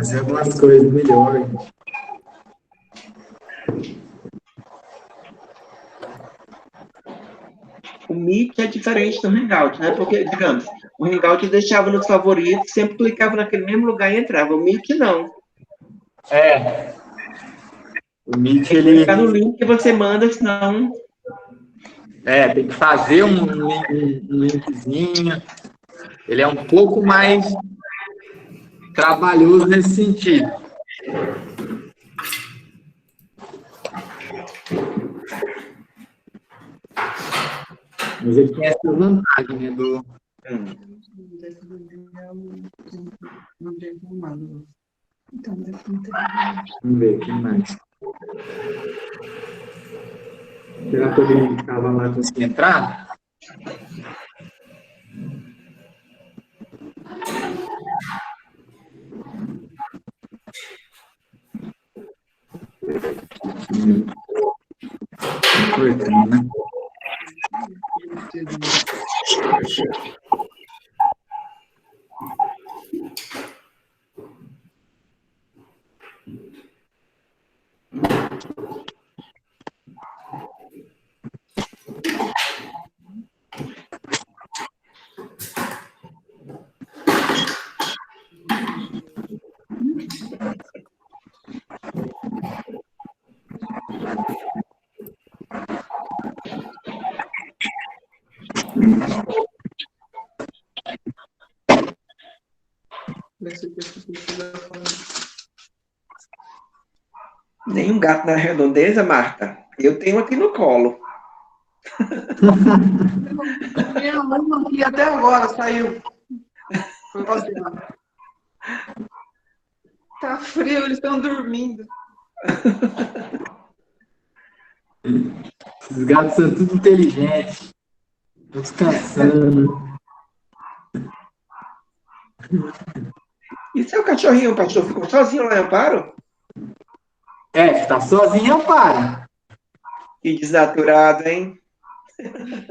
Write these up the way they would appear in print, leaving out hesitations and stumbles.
fazer algumas coisas melhores. O Meet é diferente do Hangout, né? Porque, digamos, o Hangout deixava nos favoritos, sempre clicava naquele mesmo lugar e entrava. O Meet não. O Meet, Tem que clicar no link que você manda, senão... tem que fazer um linkzinho. Ele é um pouco mais trabalhoso nesse sentido. Mas ele tem essa vantagem, né? Vamos ver, quem mais? Será que todo mundo que estava lá conseguiu entrar? Importante, né? Nenhum gato na redondeza, Marta? Eu tenho aqui no colo. Tinha uma aqui até agora, saiu. Foi passear. Tá frio, eles estão dormindo. Esses gatos são tudo inteligentes. Estão descansando. E seu cachorrinho, o pastor, ficou sozinho lá em Amparo? Tá sozinho, eu paro. Que desnaturado, hein?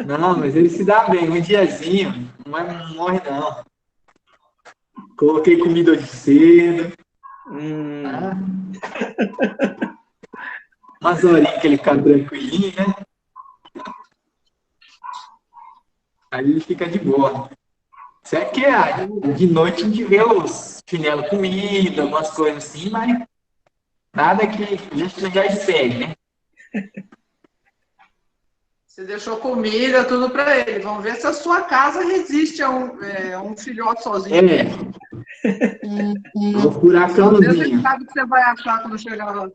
Não, mas ele se dá bem. Um diazinho, não morre, não. Coloquei comida hoje cedo. Tá? Umas horinhas que ele fica tranquilinho, né? Aí ele fica de boa. Isso é que de noite a gente vê os chinelo comida, umas coisas assim, mas nada que a gente já espere, né? Você deixou comida, tudo para ele. Vamos ver se a sua casa resiste a um filhote sozinho. Vou furar a camazinha. Você sabe o que você vai achar quando chegar lá.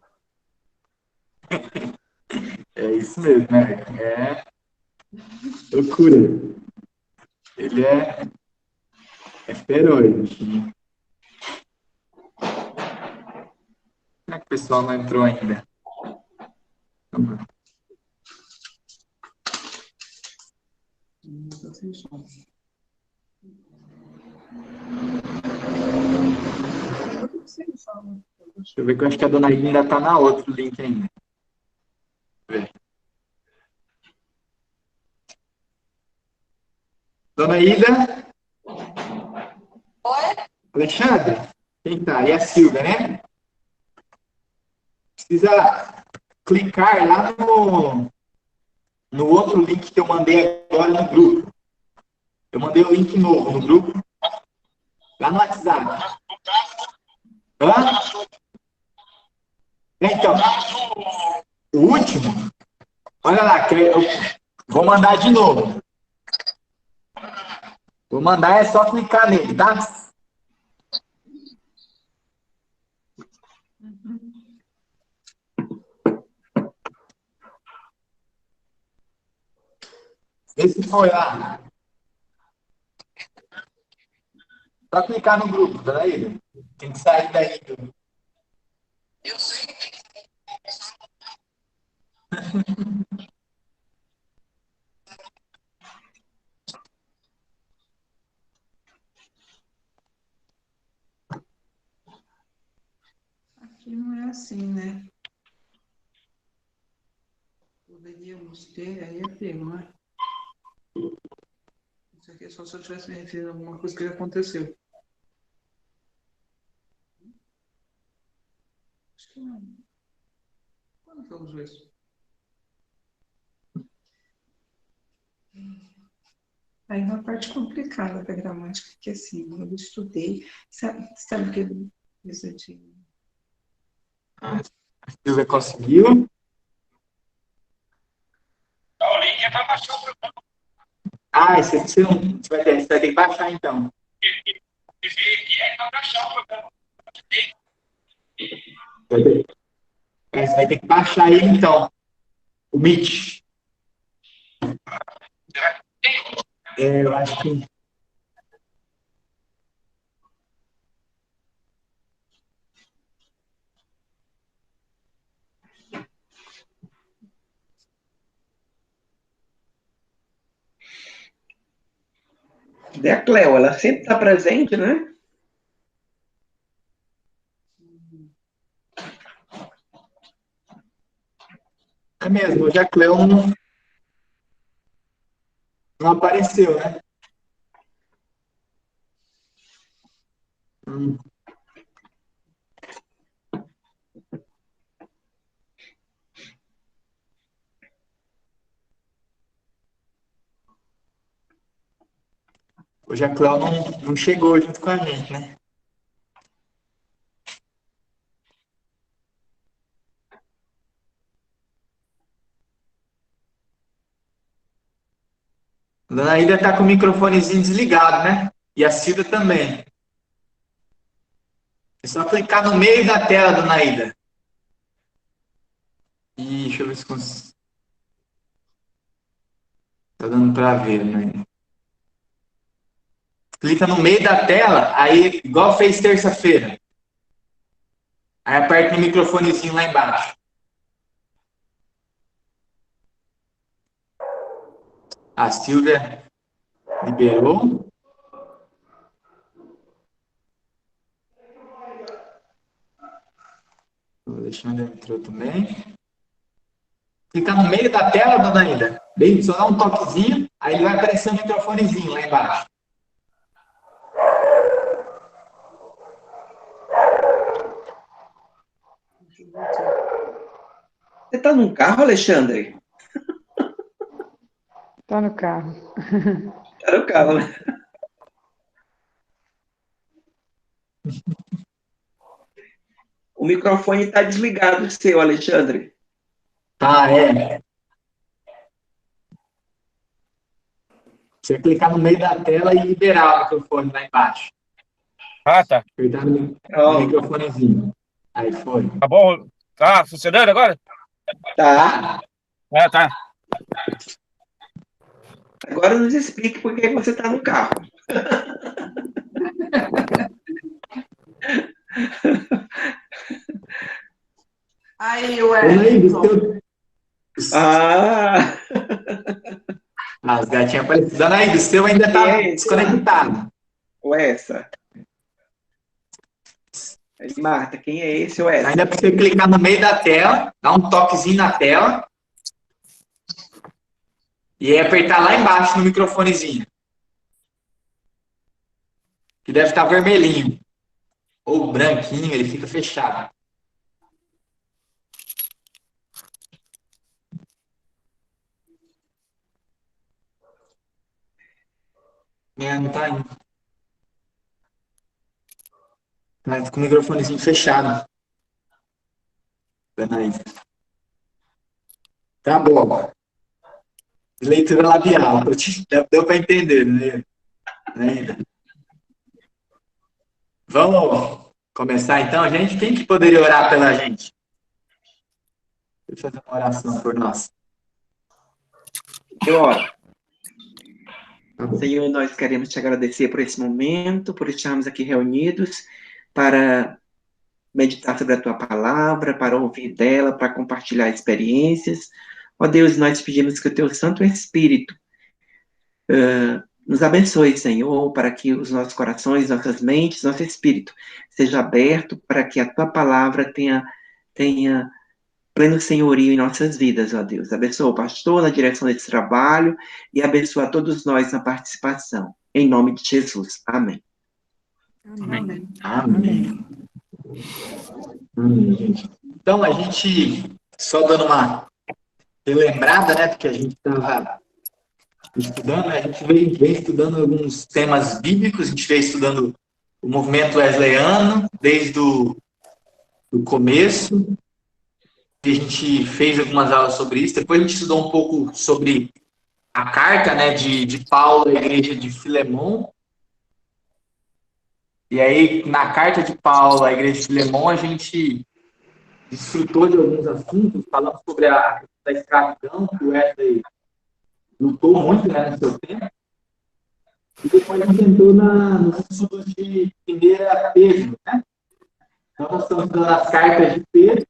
É isso mesmo, né? É loucura. Ele é feroz. Será que o pessoal não entrou ainda? Deixa eu ver que eu acho que a dona Ida ainda está na outro link ainda. Deixa eu ver. Dona Ida? Oi? Alexandre? Quem tá? E a Silvia, né? Precisa clicar lá no outro link que eu mandei agora no grupo. Eu mandei o link novo no grupo. Lá no WhatsApp. Hã? Então, o último. Olha lá, que eu vou mandar de novo. Vou mandar, é só clicar nele, tá? Vê se foi lá. Só clicar no grupo, tá aí? Tem que sair daí. Eu sei. Aqui não é assim, né? Poderíamos ter, aí é pior. Isso aqui é só se eu tivesse me referindo a alguma coisa que aconteceu. Quando que eu uso isso? Aí uma parte complicada da gramática, porque assim, eu estudei, sabe o que ele usa de... A Silvia conseguiu. O link é para baixar o programa. Você vai ter que baixar então. E é para baixar o programa. Você vai ter que baixar ele então. O Meet. Eu acho que. E a Cleo, ela sempre está presente, né? É mesmo, hoje a Cleo não apareceu, né? Hum. Hoje a Cleo não chegou junto com a gente, né? A Dona Ida tá com o microfonezinho desligado, né? E a Silvia também. É só clicar no meio da tela, Dona Ida. Deixa eu ver se consigo. Tá dando pra ver, né? Clica no meio da tela, aí, igual fez terça-feira. Aí aperta o microfonezinho lá embaixo. A Silvia liberou. O Alexandre entrou também. Clica no meio da tela, Dona Ida. Bem, só dá um toquezinho, aí ele vai aparecer o microfonezinho lá embaixo. Você está num carro, Alexandre? Tá no carro. Está no carro, né? O microfone está desligado, seu, Alexandre. Tá, é. Você clicar no meio da tela e liberar o microfone lá embaixo. Ah, tá. Apertar no Ó, microfonezinho. Aí foi. Tá bom? Tá funcionando agora? tá. É, tá. Agora nos explique por que você está no carro. Aí, Dona Ida, Wellington. Ah, As gatinhas apareceram. Dona Ida, o seu ainda quem tá é esse lá? desconectado. Ou essa? Aí, Marta, quem é esse ou essa? Ainda precisa clicar no meio da tela, dar um toquezinho na tela. E aí apertar lá embaixo no microfonezinho. Que deve estar vermelhinho. Ou branquinho, ele fica fechado. Não tá indo. Tá com o microfonezinho fechado. Dona Ida. Tá bom. Leitura labial. Deu para entender, né? Ainda. Vamos começar então, gente? Quem que poderia orar pela gente? Deixa eu fazer uma oração por nós. Eu oro. Tá bom. Senhor, nós queremos te agradecer por esse momento, por estarmos aqui reunidos para meditar sobre a tua palavra, para ouvir dela, para compartilhar experiências. Ó Deus, nós pedimos que o teu Santo Espírito nos abençoe, Senhor, para que os nossos corações, nossas mentes, nosso espírito seja aberto para que a tua palavra tenha pleno senhorio em nossas vidas, ó Deus. Abençoa o pastor na direção desse trabalho e abençoa todos nós na participação. Em nome de Jesus. Amém. Amém. Amém. Amém, gente. Então, a gente, só dando uma relembrada, né, porque a gente estava estudando, a gente vem estudando alguns temas bíblicos, a gente veio estudando o movimento wesleyano desde o do começo, e a gente fez algumas aulas sobre isso, depois a gente estudou um pouco sobre a carta, né, de Paulo à igreja de Filemon, e aí na carta de Paulo à igreja de Filemon a gente desfrutou de alguns assuntos, falando sobre a questão da escravidão, que o Wesley lutou muito, né, no seu tempo. E depois a gente entrou nos estudos de 1 Pedro, né? Então, nós estamos estudando as cartas de Pedro,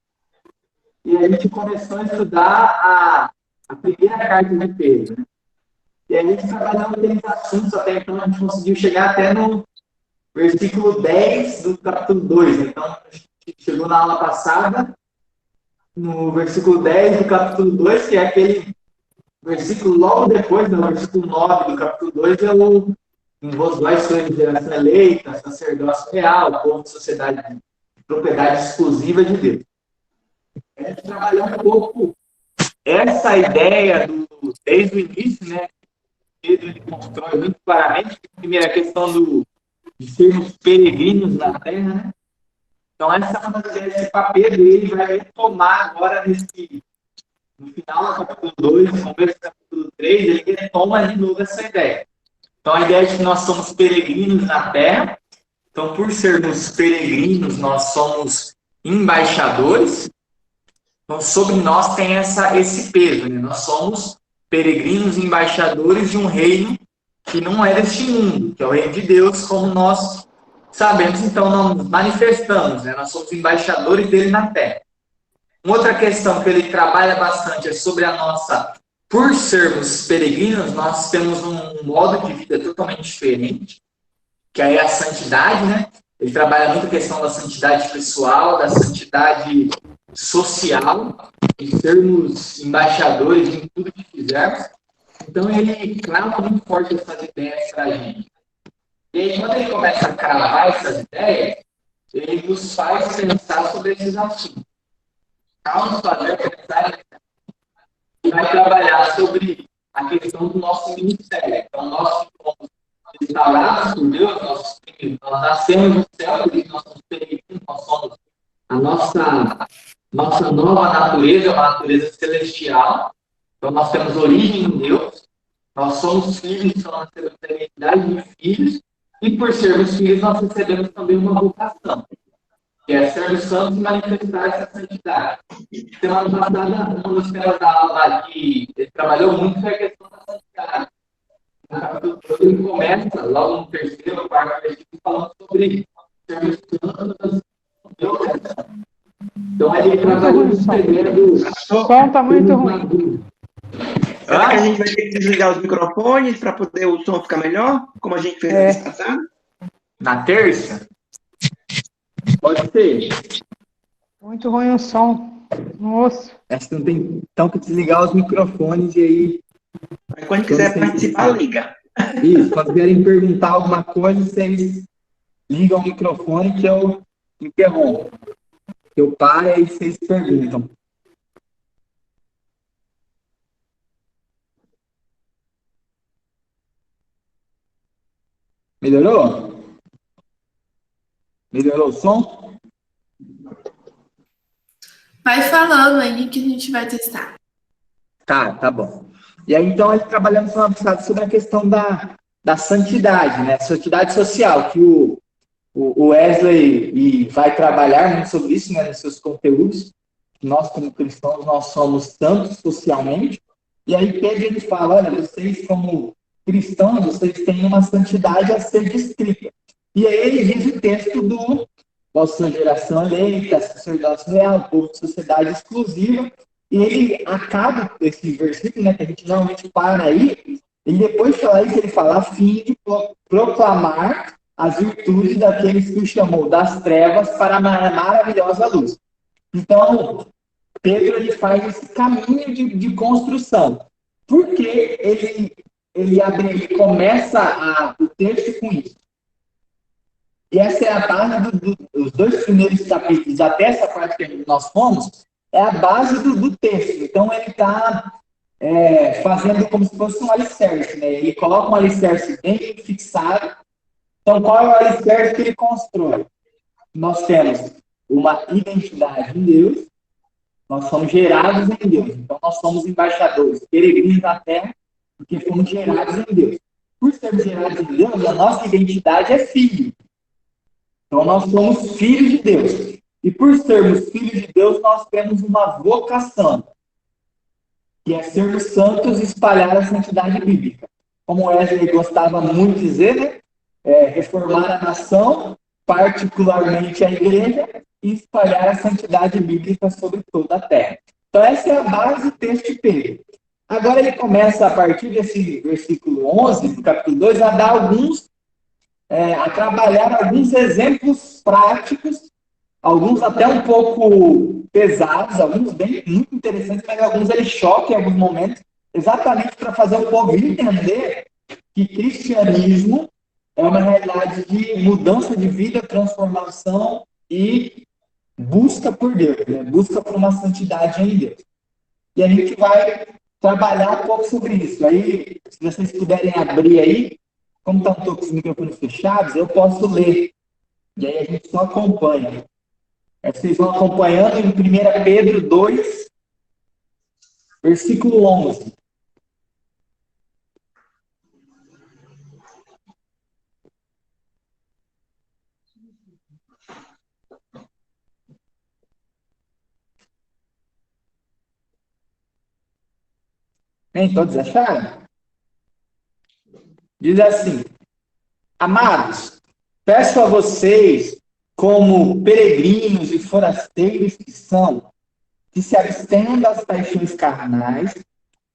e a gente começou a estudar a primeira carta de Pedro, né? E aí a gente trabalhou aqueles assuntos, até então a gente conseguiu chegar até no versículo 10 do capítulo 2. Então, a gente chegou na aula passada, no versículo 10 do capítulo 2, que é aquele versículo logo depois, no versículo 9 do capítulo 2, é o em vós sois geração eleita, sacerdócio real, povo de sociedade de propriedade exclusiva de Deus. A gente trabalhou um pouco essa ideia desde o início, né? Pedro ele constrói muito claramente, primeiro a questão de sermos peregrinos na terra, né? Então, essa é uma das ideias que o Pedro ele vai retomar agora no final do capítulo 2, no começo do capítulo 3, ele retoma de novo essa ideia. Então, a ideia de que nós somos peregrinos na terra. Então, por sermos peregrinos, nós somos embaixadores. Então, sobre nós tem esse peso, né? Nós somos peregrinos e embaixadores de um reino que não é deste mundo, que é o reino de Deus, como nós sabemos, então, nós manifestamos, né? Nós somos embaixadores dele na terra. Uma outra questão que ele trabalha bastante é sobre a nossa... Por sermos peregrinos, nós temos um modo de vida totalmente diferente, que é a santidade, né? Ele trabalha muito a questão da santidade pessoal, da santidade social, de sermos embaixadores em tudo que fizermos. Então, ele clama muito forte essas ideias para a gente. E aí, quando ele começa a cravar essas ideias, ele nos faz pensar sobre esses assuntos. Ao nos fazer pensar, ele vai trabalhar sobre a questão do nosso ministério. Então, nós somos restaurados por Deus, nós nascemos no céu, por isso nós somos peregrinos, nós somos a nossa nova natureza, uma natureza celestial. Então, nós temos origem em Deus, nós somos filhos, então nós temos a identidade de filhos, e por sermos filhos, nós recebemos também uma vocação, que é sermos santos e manifestar essa santidade. Semana passada, uma das temas da aula que ele trabalhou muito foi a questão da santidade. No capítulo 2, ele começa, logo no terceiro ou quarto versículo, falando sobre sermos santos. Então, ele trabalhou no segredo. O som está muito ruim. Será que a gente vai ter que desligar os microfones para poder o som ficar melhor? Como a gente fez na vez passada? Na terça? Pode ser. Muito ruim o som. Nossa. Acho que não tem então que desligar os microfones e aí. Quando quiser participar, liga. Isso, quando vierem perguntar alguma coisa, vocês ligam o microfone que eu interrompo. Eu paro e aí vocês perguntam. Melhorou? Melhorou o som? Vai falando aí que a gente vai testar. Tá bom. E aí, então, ele trabalhando sobre a questão da santidade, né? Santidade social, que o Wesley vai trabalhar muito sobre isso, né, nos seus conteúdos. Nós, como cristãos, nós somos santos socialmente. E aí, Pedro, ele fala, olha, vocês, como cristãos, vocês têm uma santidade a ser descrita. E aí, ele diz o texto do vossa geração eleita, sacerdócio real, povo de sociedade exclusiva. E ele acaba esse versículo, né, que a gente normalmente para aí, ele depois de falar isso, ele fala, a fim de proclamar as virtudes daqueles que o chamou das trevas para a maravilhosa luz. Então, Pedro ele faz esse caminho de construção. Por que ele começa o texto com isso? E essa é a base dos dois primeiros capítulos, até essa parte que nós fomos, é a base do texto. Então, ele está fazendo como se fosse um alicerce, né? Ele coloca um alicerce bem fixado. Então, qual é o alicerce que ele constrói? Nós temos uma identidade em Deus, nós somos gerados em Deus. Então, nós somos embaixadores, peregrinos na terra, porque fomos gerados em Deus. Por sermos gerados em Deus, a nossa identidade é filho. Então, nós somos filhos de Deus. E por sermos filhos de Deus, nós temos uma vocação, que é sermos santos e espalhar a santidade bíblica. Como Wesley gostava muito de dizer, né? Reformar a nação, particularmente a igreja, e espalhar a santidade bíblica sobre toda a terra. Então, essa é a base do texto de Pedro. Agora ele começa, a partir desse versículo 11, do capítulo 2, a dar a trabalhar alguns exemplos práticos, alguns até um pouco pesados, alguns bem muito interessantes, mas alguns ele choca em alguns momentos, exatamente para fazer o povo entender que cristianismo é uma realidade de mudança de vida, transformação e busca por Deus, né? Busca por uma santidade em Deus. E a gente vai trabalhar um pouco sobre isso. Aí, se vocês puderem abrir aí, como estão todos os microfones fechados, eu posso ler. E aí a gente só acompanha. Aí vocês vão acompanhando em 1 Pedro 2, versículo 11. Bem, todos acharam? Diz assim: Amados, peço a vocês, como peregrinos e forasteiros que são, que se abstenham das paixões carnais,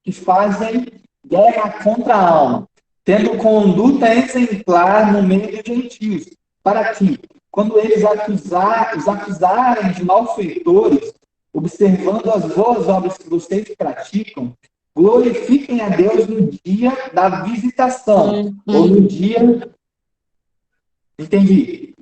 que fazem guerra contra a alma, tendo conduta exemplar no meio dos gentios, para que, quando eles os acusarem de malfeitores, observando as boas obras que vocês praticam, glorifiquem a Deus no dia da visitação, ou no dia... Entendi.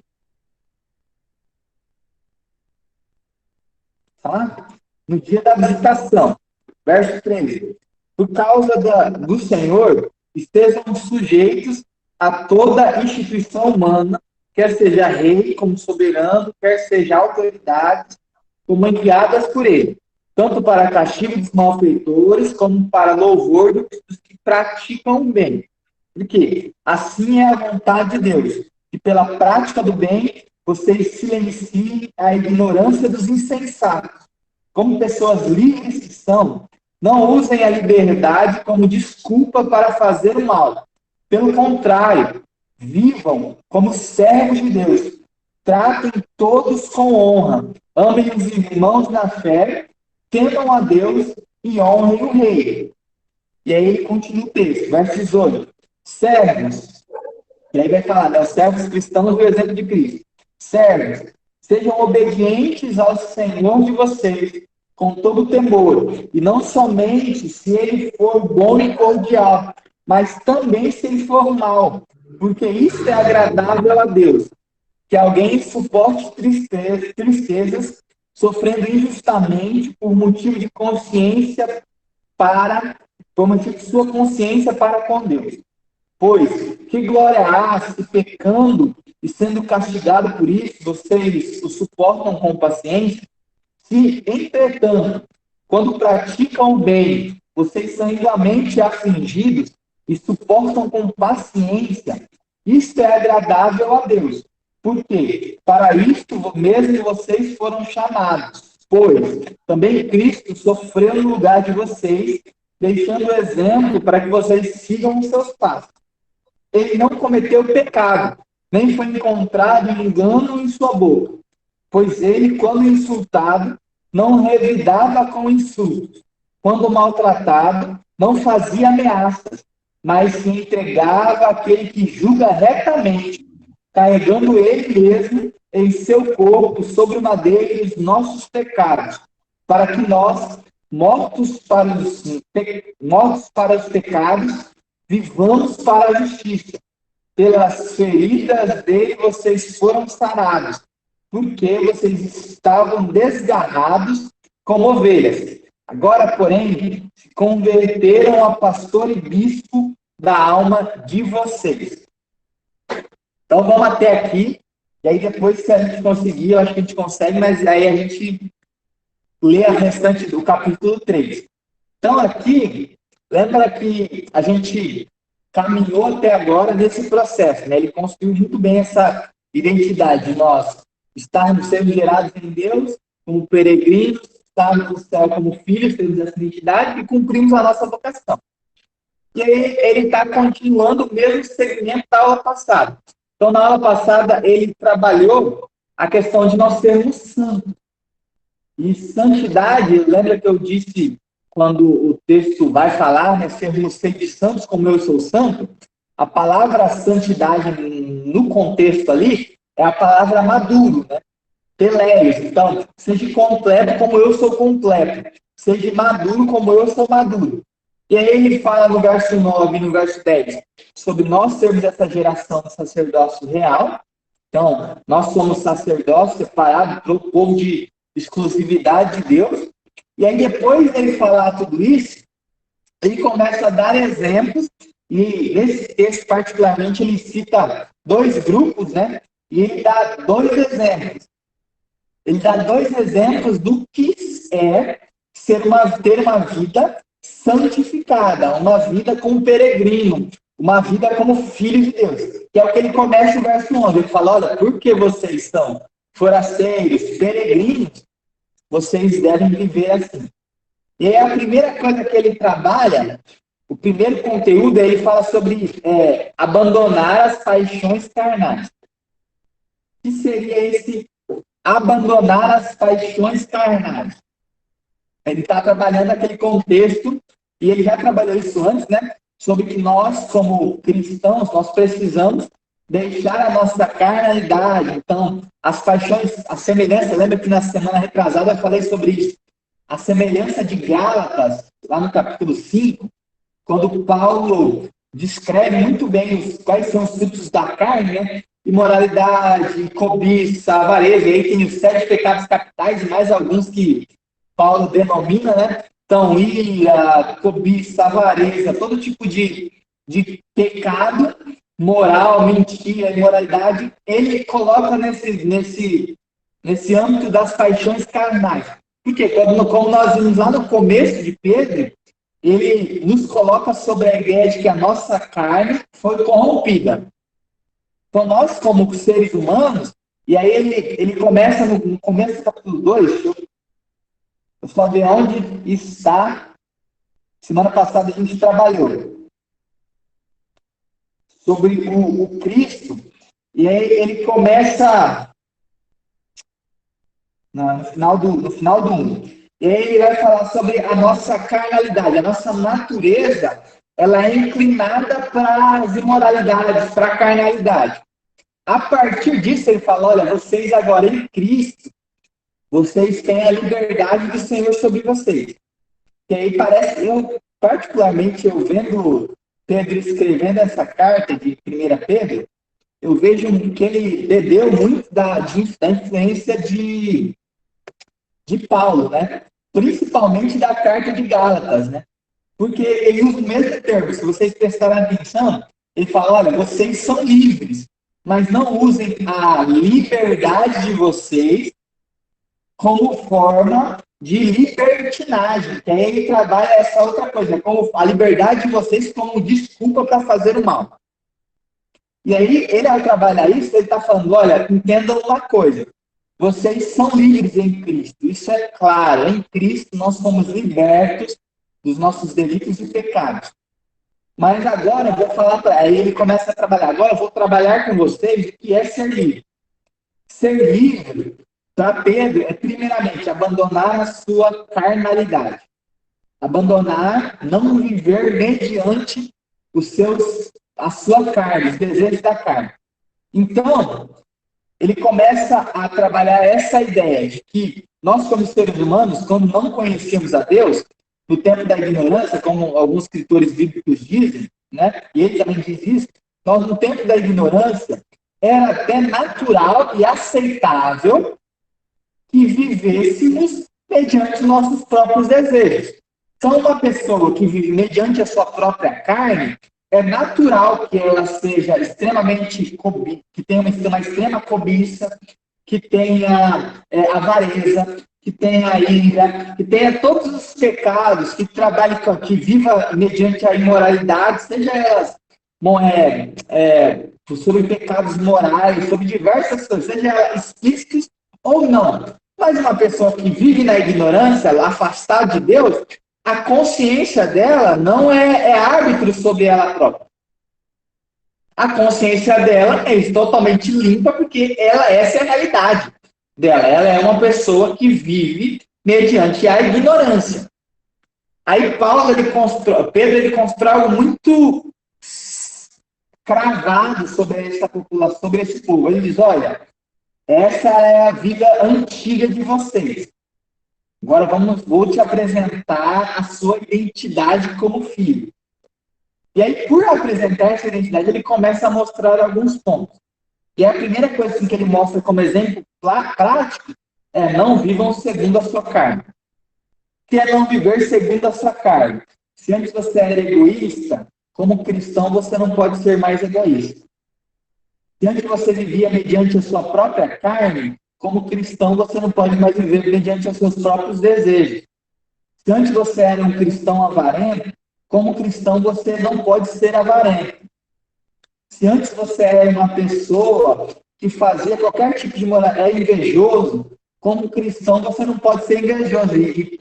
Tá? No dia da visitação. Verso 13. Por causa do Senhor, estejam sujeitos a toda instituição humana, quer seja rei como soberano, quer seja autoridades, como enviadas por ele, tanto para castigo dos malfeitores, como para louvor dos que praticam o bem. Porque assim é a vontade de Deus, que pela prática do bem, vocês silenciem a ignorância dos insensatos. Como pessoas livres que são, não usem a liberdade como desculpa para fazer o mal. Pelo contrário, vivam como servos de Deus. Tratem todos com honra. Amem os irmãos na fé, temam a Deus e honrem o rei. E aí ele continua o texto, verso 18. Servos, e aí vai falar, né, os servos cristãos do exemplo de Cristo. Servos, sejam obedientes ao Senhor de vocês, com todo temor, e não somente se ele for bom e cordial, mas também se ele for mal, porque isso é agradável a Deus, que alguém suporte tristezas, sofrendo injustamente por motivo de consciência por motivo de sua consciência para com Deus. Pois, que glória há se pecando e sendo castigado por isso, vocês o suportam com paciência? Se, entretanto, quando praticam o bem, vocês são igualmente afligidos e suportam com paciência, isto é agradável a Deus. Porque para isto mesmo vocês foram chamados. Pois também Cristo sofreu no lugar de vocês, deixando exemplo para que vocês sigam os seus passos. Ele não cometeu pecado, nem foi encontrado engano em sua boca. Pois ele, quando insultado, não revidava com insultos. Quando maltratado, não fazia ameaças, mas se entregava àquele que julga retamente, carregando ele mesmo em seu corpo sobre o madeiro os nossos pecados, para que nós, mortos para os pecados, vivamos para a justiça. pelas feridas dele vocês foram sarados, porque vocês estavam desgarrados como ovelhas. Agora, porém, se converteram a pastor e bispo da alma de vocês. Então, vamos até aqui. E aí, depois, se a gente conseguir, eu acho que a gente consegue, mas aí a gente lê a restante do capítulo 3. Então, aqui, lembra que a gente caminhou até agora nesse processo, né? Ele construiu muito bem essa identidade de nós estarmos sendo gerados em Deus como peregrinos, estarmos no céu como filhos, temos essa identidade e cumprimos a nossa vocação. E aí ele está continuando o mesmo segmento da aula passada. Então, na aula passada, ele trabalhou a questão de nós sermos santos. E santidade, lembra que eu disse quando o texto vai falar, né, sermos sempre santos como eu sou santo? A palavra santidade no contexto ali é a palavra maduro, né? Teleios. Então, seja completo como eu sou completo. Seja maduro como eu sou maduro. E aí ele fala no verso 9 e no verso 10 sobre nós sermos essa geração do sacerdócio real. Então, nós somos sacerdócio separado do povo de exclusividade de Deus. E aí, depois dele falar tudo isso, ele começa a dar exemplos, e nesse texto, particularmente, ele cita 2 grupos, né? E ele dá 2 exemplos. Ele dá 2 exemplos do que é ter uma vida santificada, uma vida como peregrino, uma vida como filho de Deus. Que é o que ele começa no verso 11. Ele fala, olha, porque vocês são forasteiros, peregrinos, vocês devem viver assim. E aí a primeira coisa que ele trabalha, o primeiro conteúdo, ele fala sobre abandonar as paixões carnais. O que seria esse abandonar as paixões carnais? Ele está trabalhando aquele contexto, e ele já trabalhou isso antes, né? Sobre que nós, como cristãos, nós precisamos deixar a nossa carnalidade. Então, as paixões, a semelhança, lembra que na semana retrasada eu falei sobre isso, a semelhança de Gálatas, lá no capítulo 5, quando Paulo descreve muito bem quais são os frutos da carne, né? Imoralidade, cobiça, avareza, e aí tem os 7 pecados capitais e mais alguns que Paulo denomina, né? Então, ira, cobiça, avareza, todo tipo de pecado moral, mentira, imoralidade, ele coloca nesse âmbito das paixões carnais. Porque, como nós vimos lá no começo de Pedro, ele nos coloca sobre a ideia de que a nossa carne foi corrompida. Então, nós, como seres humanos, e aí ele começa no começo do capítulo 2, eu só ver onde está. Semana passada a gente trabalhou sobre o Cristo, e aí ele começa no final do 1. E aí ele vai falar sobre a nossa carnalidade, a nossa natureza, ela é inclinada para as imoralidades, para a carnalidade. A partir disso ele fala, olha, vocês agora em Cristo, vocês têm a liberdade do Senhor sobre vocês. E aí parece, particularmente, eu vendo Pedro escrevendo essa carta de 1 Pedro, eu vejo que ele bebeu muito da influência de Paulo, né? Principalmente da carta de Gálatas, né? Porque ele usa o mesmo termo, se vocês prestarem atenção, ele fala, olha, vocês são livres, mas não usem a liberdade de vocês como forma de libertinagem, que aí ele trabalha essa outra coisa, como a liberdade de vocês como desculpa para fazer o mal. E aí, ele ao trabalhar isso, ele está falando, olha, entendam uma coisa, vocês são livres em Cristo, isso é claro, em Cristo nós somos libertos dos nossos delitos e pecados. Mas agora eu vou falar para aí ele começa a trabalhar, agora eu vou trabalhar com vocês o que é ser livre. Ser livre, para Pedro, é primeiramente abandonar a sua carnalidade. Abandonar, não viver mediante a sua carne, os desejos da carne. Então, ele começa a trabalhar essa ideia de que nós, como seres humanos, quando não conhecemos a Deus, no tempo da ignorância, como alguns escritores bíblicos dizem, né? E ele também diz isso, Nós, no tempo da ignorância, era até natural e aceitável que vivêssemos mediante nossos próprios desejos. Então, uma pessoa que vive mediante a sua própria carne, é natural que ela seja extremamente que tenha uma extrema cobiça, que tenha avareza, que tenha ira, que tenha todos os pecados, que trabalhe, que viva mediante a imoralidade, seja elas sobre pecados morais, sobre diversas coisas, seja explícitos ou não. Mas uma pessoa que vive na ignorância, afastada de Deus, a consciência dela não é árbitro sobre ela própria. A consciência dela é totalmente limpa, porque essa é a realidade dela. Ela é uma pessoa que vive mediante a ignorância. Aí Pedro constrói algo muito cravado sobre essa população, sobre esse povo. Ele diz, olha, essa é a vida antiga de vocês. Agora vou te apresentar a sua identidade como filho. E aí, por apresentar essa identidade, ele começa a mostrar alguns pontos. E a primeira coisa assim, que ele mostra como exemplo prático é: não vivam segundo a sua carne. O que é não viver segundo a sua carne? Se antes você era egoísta, como cristão você não pode ser mais egoísta. Se antes você vivia mediante a sua própria carne, como cristão você não pode mais viver mediante os seus próprios desejos. Se antes você era um cristão avarento, como cristão você não pode ser avarento. Se antes você era uma pessoa que fazia qualquer tipo de invejoso, como cristão você não pode ser invejoso. E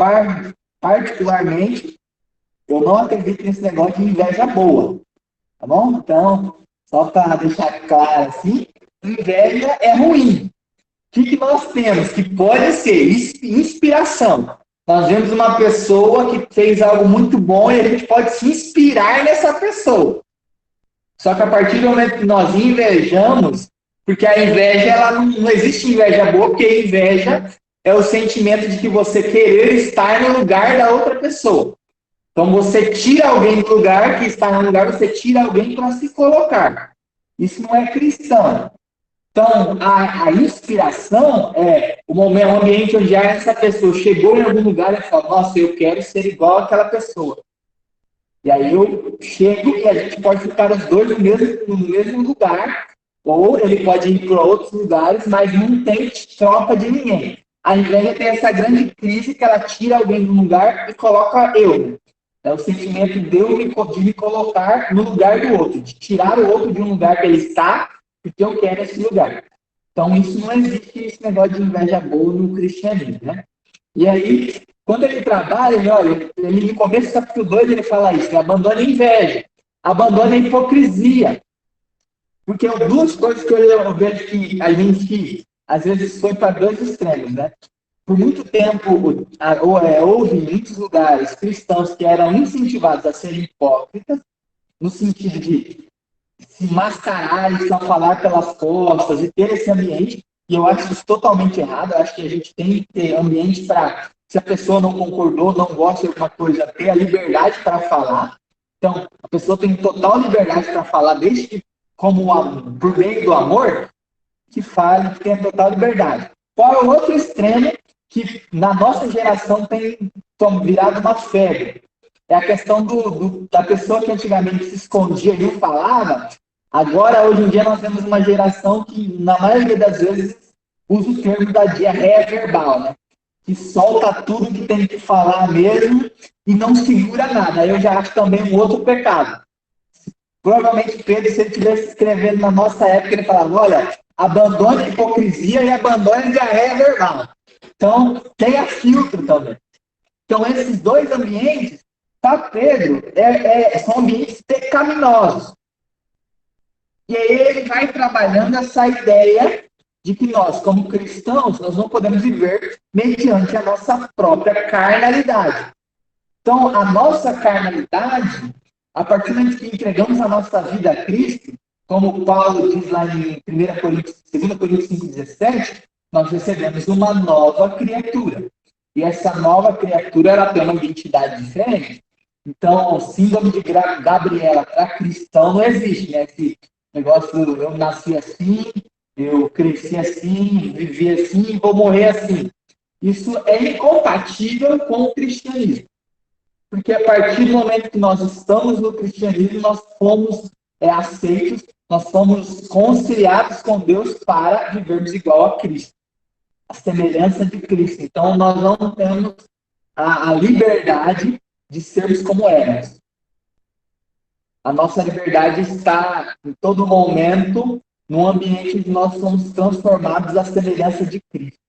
particularmente, eu não acredito nesse negócio de inveja boa. Tá bom? Então, só para deixar claro assim, inveja é ruim. O que nós temos? Que pode ser inspiração. Nós vemos uma pessoa que fez algo muito bom e a gente pode se inspirar nessa pessoa. Só que a partir do momento que nós invejamos, porque a inveja, ela não existe inveja boa, porque a inveja é o sentimento de que você querer estar no lugar da outra pessoa. Então você tira alguém do lugar que está no lugar, você tira alguém para se colocar. Isso não é cristão. Então, a inspiração é o ambiente onde essa pessoa chegou em algum lugar e fala, nossa, eu quero ser igual àquela pessoa. E aí eu chego e a gente pode ficar os dois no mesmo lugar, ou ele pode ir para outros lugares, mas não tem troca de ninguém. A inveja tem essa grande crise que ela tira alguém de um lugar e coloca eu. É o sentimento de eu de me colocar no lugar do outro, de tirar o outro de um lugar que ele está, porque eu quero esse lugar. Então, isso não existe, esse negócio de inveja boa no cristianismo, né? E aí, quando ele trabalha, ele no começo do capítulo 2, ele fala isso, que abandona a inveja, abandona a hipocrisia. Porque duas coisas que eu vejo que a gente, às vezes, foi para dois extremos, né? Por muito tempo, houve em muitos lugares cristãos que eram incentivados a serem hipócritas, no sentido de se mascarar e só falar pelas costas e ter esse ambiente, e eu acho isso totalmente errado. Eu acho que a gente tem que ter ambiente para, se a pessoa não concordou, não gosta de alguma coisa, ter a liberdade para falar. Então, a pessoa tem total liberdade para falar, desde que, por meio do amor, que fale, que tenha total liberdade. Qual é o outro extremo que na nossa geração tem virado uma febre? É a questão da pessoa que antigamente se escondia e não falava. Agora, hoje em dia, nós temos uma geração que, na maioria das vezes, usa o termo da diarreia verbal, né? Que solta tudo que tem que falar mesmo e não segura nada. Aí eu já acho também um outro pecado. Provavelmente Pedro, se ele estivesse escrevendo na nossa época, ele falava, olha, abandone a hipocrisia e abandone a diarreia verbal. Então, tenha filtro também. Então, esses dois ambientes, para Pedro, são ambientes pecaminosos. E aí ele vai trabalhando essa ideia de que nós, como cristãos, nós não podemos viver mediante a nossa própria carnalidade. Então, a nossa carnalidade, a partir do momento que entregamos a nossa vida a Cristo, como Paulo diz lá em 2 Coríntios 5,17, nós recebemos uma nova criatura. E essa nova criatura, ela tem uma identidade diferente. Então, o síndrome de Gabriela para cristão não existe, né? negócio, eu nasci assim, eu cresci assim, vivi assim e vou morrer assim. Isso é incompatível com o cristianismo. Porque a partir do momento que nós estamos no cristianismo, nós fomos aceitos, nós fomos conciliados com Deus para vivermos igual a Cristo, a semelhança de Cristo. Então, nós não temos a liberdade de sermos como éramos. A nossa liberdade está, em todo momento, num ambiente que nós somos transformados à semelhança de Cristo.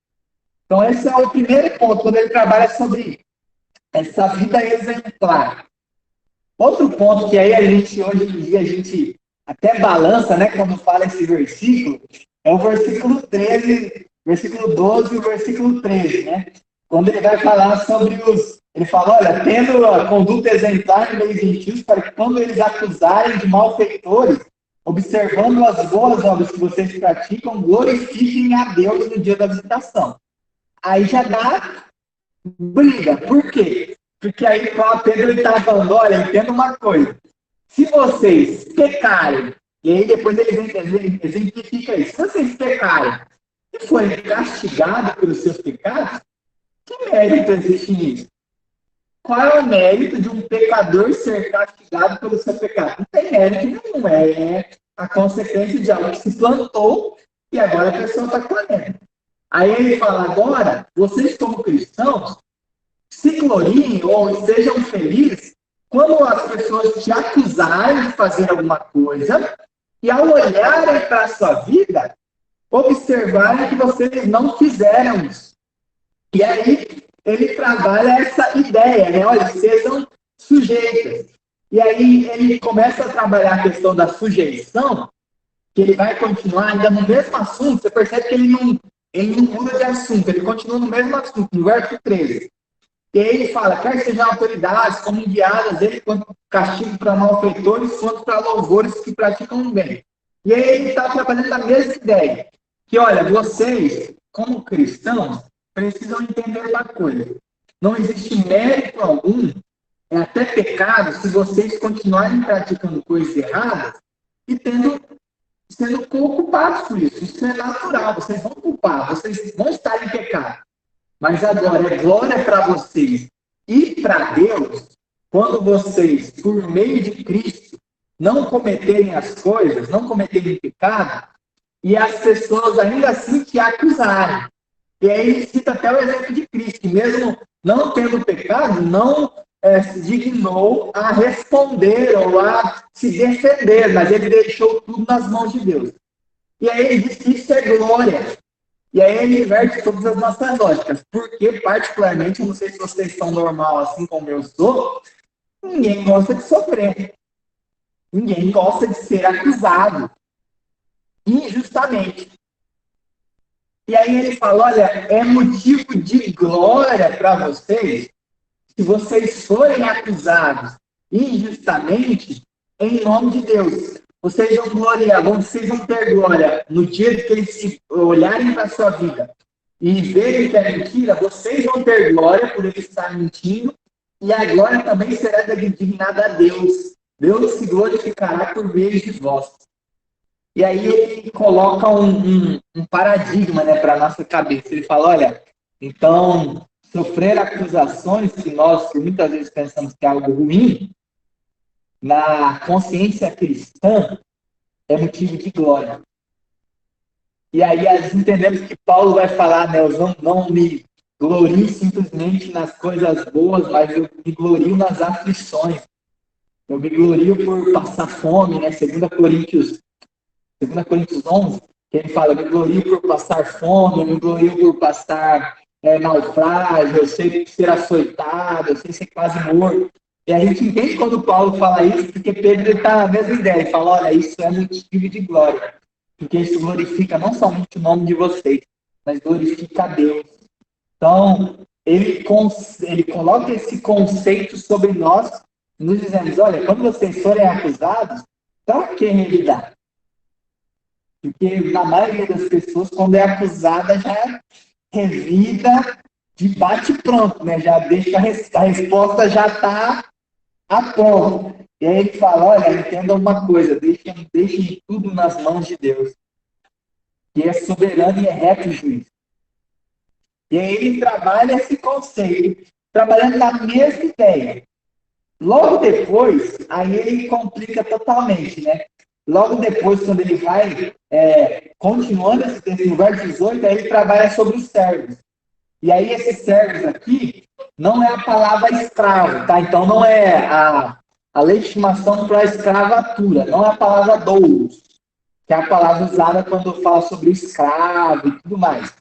Então, esse é o primeiro ponto, quando ele trabalha sobre essa vida exemplar. Outro ponto que aí hoje em dia, a gente até balança, né, quando fala esse versículo, é o versículo 13, versículo 12 e o versículo 13, né? Quando ele vai falar sobre ele fala, olha, tendo a conduta exemplar em meio gentios, para que quando eles acusarem de malfeitores, observando as boas obras que vocês praticam, glorifiquem a Deus no dia da visitação. Aí já dá briga. Por quê? Porque aí Pedro está falando, olha, entenda uma coisa. Se vocês pecarem, e aí depois ele exemplifica isso, se vocês pecarem e forem castigados pelos seus pecados, que mérito existe nisso? Qual é o mérito de um pecador ser castigado pelo seu pecado? Não tem mérito nenhum, é a consequência de algo que se plantou e agora a pessoa está colhendo. Aí ele fala, agora, vocês como cristãos, se gloriem ou sejam felizes quando as pessoas te acusarem de fazer alguma coisa e ao olharem para a sua vida, observarem que vocês não fizeram isso. E aí ele trabalha essa ideia, né? Olha, sejam sujeitas. E aí ele começa a trabalhar a questão da sujeição, que ele vai continuar ainda no mesmo assunto. Você percebe que ele não muda de assunto, ele continua no mesmo assunto, no verso 13. E aí ele fala, quer sejam autoridades como enviadas, ele quanto castigo para malfeitores, quanto para louvores que praticam o bem. E aí ele está trabalhando a mesma ideia, que olha, vocês, como cristãos, precisam entender uma coisa. Não existe mérito algum, até pecado, se vocês continuarem praticando coisas erradas e sendo culpados por isso. Isso é natural, vocês vão culpar, vocês vão estar em pecado. Mas agora é glória para vocês e para Deus, quando vocês, por meio de Cristo, não cometerem as coisas, não cometerem pecado, e as pessoas ainda assim te acusarem. E aí ele cita até o exemplo de Cristo, que mesmo não tendo pecado, não se dignou a responder ou a se defender, mas ele deixou tudo nas mãos de Deus. E aí ele diz que isso é glória. E aí ele inverte todas as nossas lógicas. Porque, particularmente, eu não sei se vocês são normal assim como eu sou, ninguém gosta de sofrer. Ninguém gosta de ser acusado. Injustamente. E aí ele fala, olha, é motivo de glória para vocês se vocês forem acusados injustamente em nome de Deus. Vocês vão gloriar, vocês vão ter glória no dia que eles olharem para a sua vida e verem que é mentira, vocês vão ter glória por ele estar mentindo, e a glória também será designada a Deus. Deus se glorificará por meio de vós. E aí ele coloca um paradigma, né, para a nossa cabeça. Ele fala, olha, então, sofrer acusações que nós, por muitas vezes, pensamos que é algo ruim, na consciência cristã, é motivo de glória. E aí entendemos que Paulo vai falar, né, eu não me glorio simplesmente nas coisas boas, mas eu me glorio nas aflições. Eu me glorio por passar fome, né, 2 Coríntios 11, que ele fala, eu me glorio por passar fome, eu me glorio por passar naufrágio, eu sei ser açoitado, eu sei ser quase morto. E a gente entende quando Paulo fala isso, porque Pedro está na mesma ideia. Ele fala, olha, isso é motivo de glória. Porque isso glorifica não somente o nome de vocês, mas glorifica a Deus. Então, ele coloca esse conceito sobre nós, nos dizendo, olha, quando vocês forem acusados, para que revidar? Porque na maioria das pessoas, quando é acusada, já revida de bate pronto, né? Já deixa a resposta já está Aprova. E aí ele fala, olha, entenda uma coisa, deixem tudo nas mãos de Deus, que é soberano e é reto juiz. E aí ele trabalha esse conceito, trabalhando na mesma ideia. Logo depois, aí ele complica totalmente, né? Logo depois, quando ele vai continuando esse texto no verso 18, aí ele trabalha sobre os servos. E aí esses servos aqui não é a palavra escravo, tá? Então não é a legitimação para a escravatura, não é a palavra doulos, que é a palavra usada quando fala sobre o escravo e tudo mais.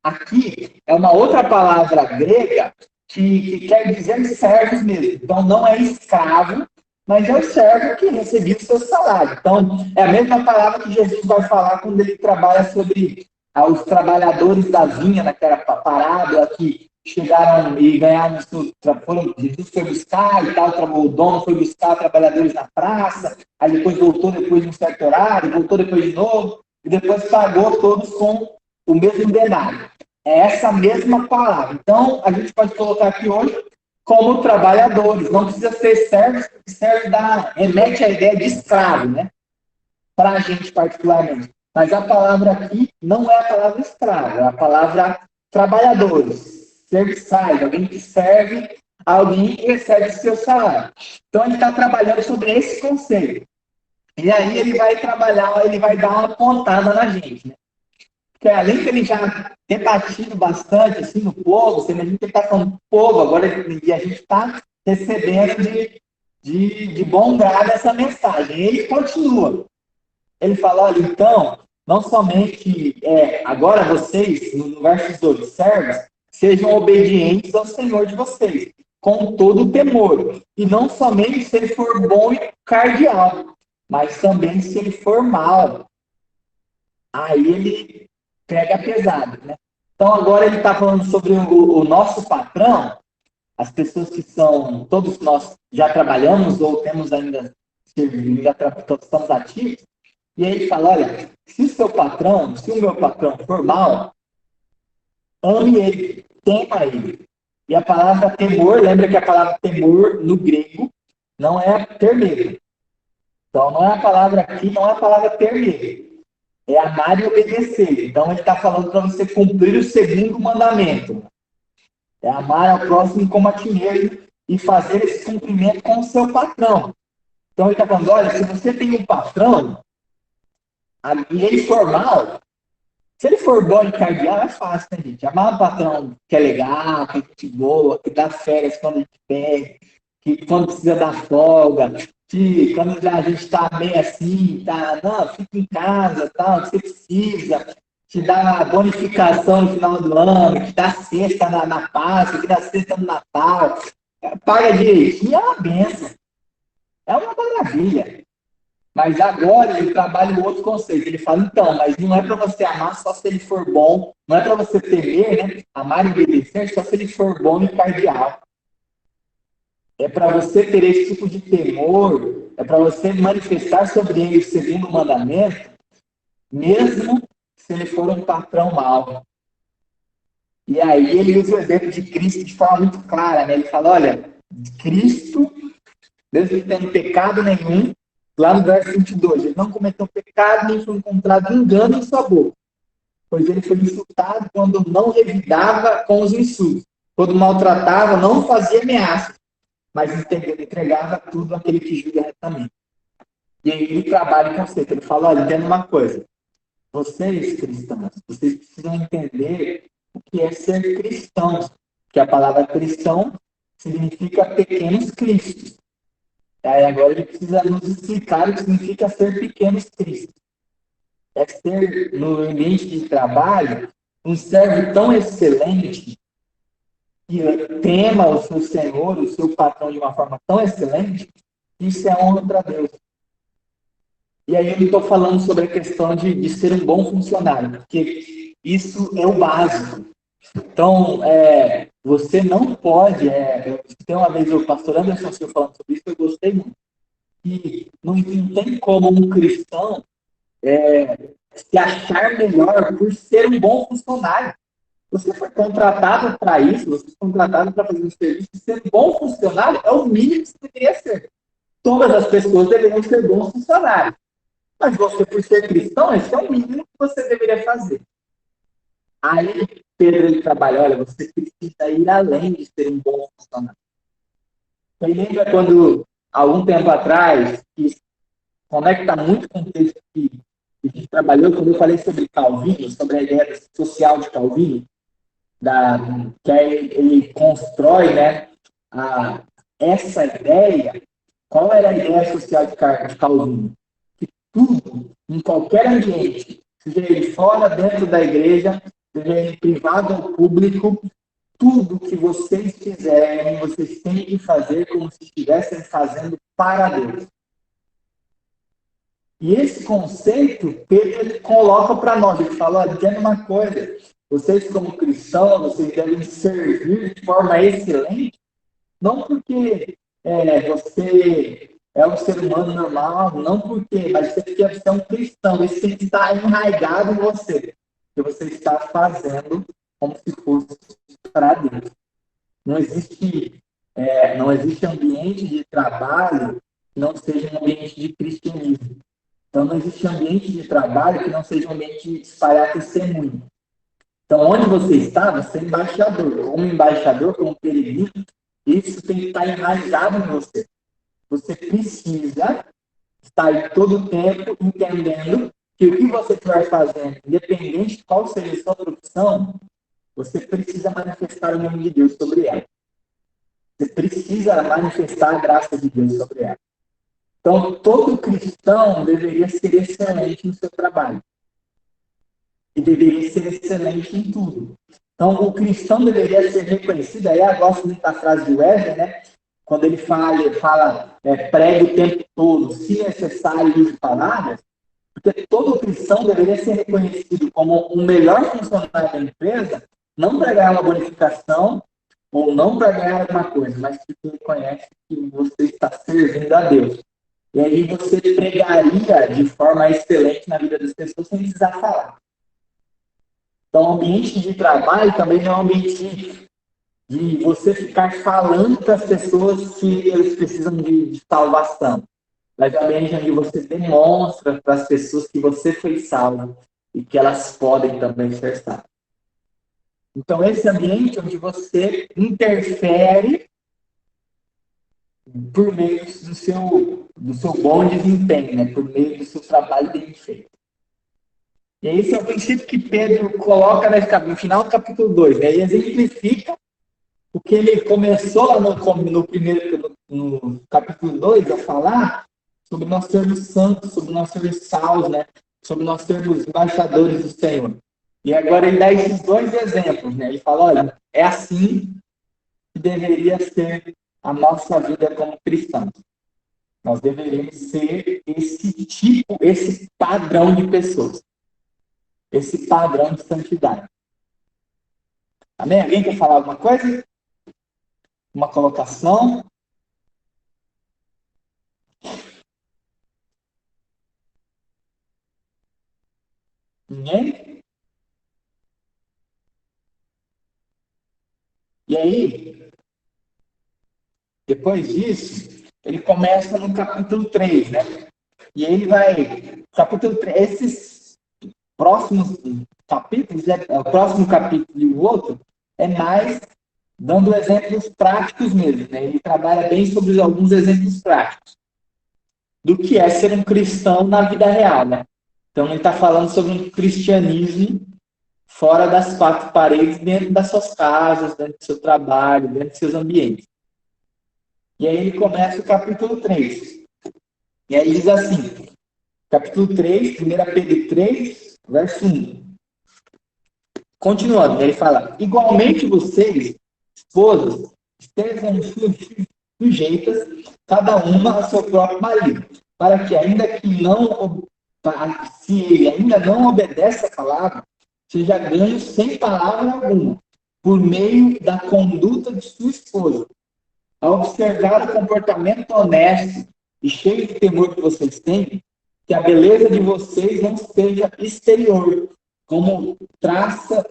Aqui é uma outra palavra grega que quer dizer servos mesmo. Então não é escravo, mas é o servo que recebia o seu salário. Então é a mesma palavra que Jesus vai falar quando ele trabalha sobre os trabalhadores da vinha, naquela parábola que chegaram e ganharam, Jesus foi buscar e tal, o dono foi buscar trabalhadores na praça, aí depois voltou depois de um certo horário, voltou depois de novo, e depois pagou todos com o mesmo denário. É essa mesma palavra. Então, a gente pode colocar aqui hoje como trabalhadores. Não precisa ser servos, porque servo remete à ideia de escravo, né? Para a gente particularmente. Mas a palavra aqui não é a palavra escravo, é a palavra trabalhadores. Serviçais, alguém que serve, alguém que recebe seu salário. Então, ele está trabalhando sobre esse conceito. E aí ele vai trabalhar, ele vai dar uma pontada na gente, né? Porque além de ele já ter batido bastante assim, no povo, você imagina que ele está falando povo, agora e a gente está recebendo de bom grado essa mensagem. E ele continua. Ele fala, olha, então, não somente agora vocês, no verso 18, servos, sejam obedientes ao Senhor de vocês, com todo o temor. E não somente se ele for bom e cardeal, mas também se ele for mal. Aí ele pega pesado, né? Então agora ele está falando sobre o nosso patrão, as pessoas que são, todos nós já trabalhamos ou temos ainda estamos ativos, e aí ele fala, olha, se o meu patrão for mal, ame ele, tema ele. E a palavra temor, lembra que a palavra temor no grego não é ter medo. Então não é a palavra aqui, não é a palavra ter medo. É amar e obedecer. Então, ele está falando para você cumprir o segundo mandamento. É amar ao próximo como a ti mesmo e fazer esse cumprimento com o seu patrão. Então, ele está falando, olha, se você tem um patrão e ele for mal, se ele for bom e cardeal, é fácil, né, gente? Amar um patrão que é legal, que é gente boa, que dá férias quando a gente pede, que quando precisa dar folga, que quando a gente está meio assim, não, fica em casa, tal, você precisa, te dá bonificação no final do ano, que dá cesta na Páscoa, que dá cesta no Natal, paga direitinho, é uma benção, é uma maravilha. Mas agora ele trabalha um outro conceito, ele fala, então, mas não é para você amar só se ele for bom, não é para você temer, né, amar e obedecer só se ele for bom e cardeal. É para você ter esse tipo de temor, é para você manifestar sobre ele o segundo mandamento, mesmo se ele for um patrão mau. E aí ele usa o exemplo de Cristo de forma muito clara, né? Ele fala, olha, Cristo, mesmo não tendo pecado nenhum, lá no verso 22, ele não cometeu pecado, nem foi encontrado engano em sua boca, pois ele foi insultado quando não revidava com os insultos, quando maltratava, não fazia ameaça, mas entregava tudo àquele que julga retamente. E aí ele trabalha o conceito, ele fala, olha, entenda uma coisa, vocês cristãos, vocês precisam entender o que é ser cristãos, que a palavra cristão significa pequenos cristos. Aí agora ele precisa nos explicar o que significa ser pequenos cristos. É ser, no ambiente de trabalho, um servo tão excelente que tema o seu senhor, o seu patrão de uma forma tão excelente, isso é honra para Deus. E aí eu não estou falando sobre a questão de ser um bom funcionário, porque isso é o básico. Então, você não pode, tem uma vez o pastor Anderson Silva falando sobre isso, eu gostei muito, que não tem como um cristão se achar melhor por ser um bom funcionário. Você foi contratado para isso, você foi contratado para fazer um serviço. Ser bom funcionário é o mínimo que você deveria ser. Todas as pessoas deveriam ser bons funcionários. Mas você, por ser cristão, esse é o mínimo que você deveria fazer. Aí, Pedro, ele trabalha, olha, você precisa ir além de ser um bom funcionário. Você lembra quando, algum tempo atrás, que conecta muito com o texto que a gente trabalhou, quando eu falei sobre Calvino, sobre a ideia social de Calvino, que ele constrói, né, essa ideia. Qual era a ideia social de Calvino? Que tudo, em qualquer ambiente, seja ele fora, dentro da igreja, seja ele privado ou público, tudo que vocês fizerem, vocês têm que fazer como se estivessem fazendo para Deus. E esse conceito, Pedro ele coloca para nós, ele fala, olha, uma coisa, vocês como cristãos, vocês devem servir de forma excelente, não porque você é um ser humano normal, não porque, mas porque você é um cristão, isso tem que estar enraizado em você, que você está fazendo como se fosse para Deus. Não existe ambiente de trabalho que não seja um ambiente de cristianismo. Então, não existe ambiente de trabalho que não seja um ambiente de espalhar testemunho. Então, onde você está, você é embaixador. Como embaixador, como peregrino, isso tem que estar enraizado em você. Você precisa estar todo o tempo entendendo que o que você estiver fazendo, independente de qual seja a sua profissão, você precisa manifestar o nome de Deus sobre ela. Você precisa manifestar a graça de Deus sobre ela. Então, todo cristão deveria ser excelente no seu trabalho. E deveria ser excelente em tudo. Então, o cristão deveria ser reconhecido. Aí eu gosto muito da frase de Wesley, né? Quando ele fala pregue o tempo todo, se necessário, use palavras, porque todo cristão deveria ser reconhecido como o melhor funcionário da empresa, não para ganhar uma bonificação ou não para ganhar alguma coisa, mas que reconhece que você está servindo a Deus. E aí você pregaria de forma excelente na vida das pessoas sem precisar falar. Então, o ambiente de trabalho também não é um ambiente de você ficar falando para as pessoas que eles precisam de salvação. Mas é um ambiente onde você demonstra para as pessoas que você foi salvo e que elas podem também ser salvas. Então, esse ambiente onde você interfere por meio do seu bom desempenho, né? Por meio do seu trabalho bem feito. E esse é o princípio que Pedro coloca no final do capítulo 2, né? E exemplifica o que ele começou lá no capítulo 2 a falar sobre nós sermos santos, sobre nós sermos salvos, né? Sobre nós sermos embaixadores do Senhor. E agora ele dá esses dois exemplos, né? Ele fala, olha, é assim que deveria ser a nossa vida como cristãos. Nós deveríamos ser esse padrão de pessoas. Esse padrão de santidade. Amém? Alguém quer falar alguma coisa? Uma colocação? Ninguém? E aí, depois disso, ele começa no capítulo 3, né? E ele vai... Capítulo 3, esses próximos capítulos, o próximo capítulo e o outro, é mais dando exemplos práticos mesmo, né? Ele trabalha bem sobre alguns exemplos práticos do que é ser um cristão na vida real, né? Então, ele está falando sobre um cristianismo fora das quatro paredes, dentro das suas casas, dentro do seu trabalho, dentro dos seus ambientes. E aí ele começa o capítulo 3. E aí diz assim, capítulo 3, 1 Pedro 3, verso 1. Continuando, ele fala, igualmente vocês, esposas, estejam sujeitas, cada uma ao seu próprio marido, para que se ele ainda não obedece à palavra, seja ganho sem palavra alguma, por meio da conduta de sua esposa. Ao observar o comportamento honesto e cheio de temor que vocês têm, que a beleza de vocês não seja exterior, como traça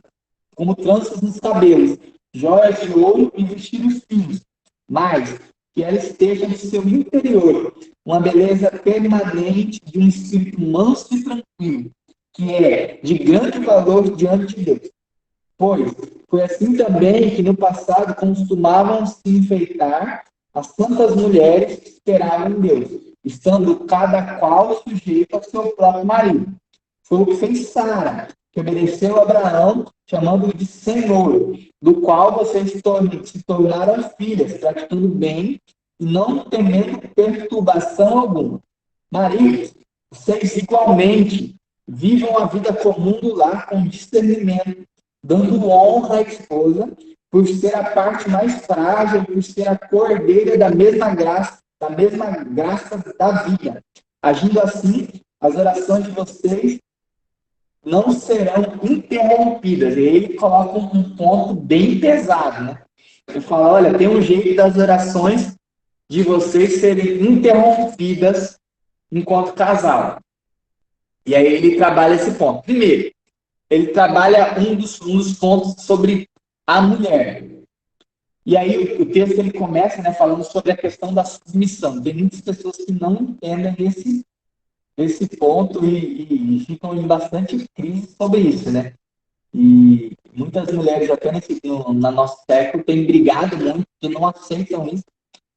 como tranças nos cabelos, joias de ouro e vestidos finos, mas que ela esteja no seu interior, uma beleza permanente de um espírito manso e tranquilo, que é de grande valor diante de Deus. Pois foi assim também que no passado costumavam se enfeitar as santas mulheres que esperavam em Deus, estando cada qual sujeito ao seu próprio marido. Foi o que fez Sara, que obedeceu a Abraão, chamando-o de Senhor, do qual vocês se tornaram filhas, praticando bem e não temendo perturbação alguma. Maridos, vocês igualmente vivam a vida comum do lar com discernimento, dando honra à esposa, por ser a parte mais frágil, por ser a cordeira da mesma graça da vida. Agindo assim, as orações de vocês não serão interrompidas. E ele coloca um ponto bem pesado, né? Ele fala, olha, tem um jeito das orações de vocês serem interrompidas enquanto casal. E aí ele trabalha esse ponto. Primeiro, ele trabalha um dos pontos sobre a mulher. E aí o texto ele começa, né, falando sobre a questão da submissão. Tem muitas pessoas que não entendem esse ponto e ficam em bastante crise sobre isso, né? E muitas mulheres, até no nosso século, têm brigado muito e não aceitam isso.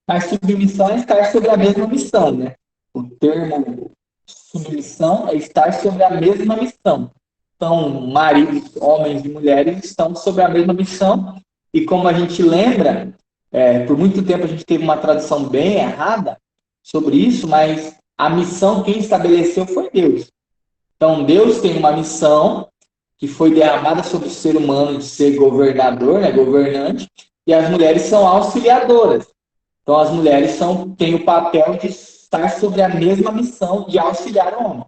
Mas submissão é estar sobre a mesma missão, né? O termo submissão é estar sobre a mesma missão. Então, maridos, homens e mulheres estão sobre a mesma missão. E como a gente lembra, por muito tempo a gente teve uma tradução bem errada sobre isso, mas a missão quem estabeleceu foi Deus. Então, Deus tem uma missão que foi derramada sobre o ser humano de ser governador, né, governante, e as mulheres são auxiliadoras. Então, as mulheres têm o papel de estar sobre a mesma missão de auxiliar o homem.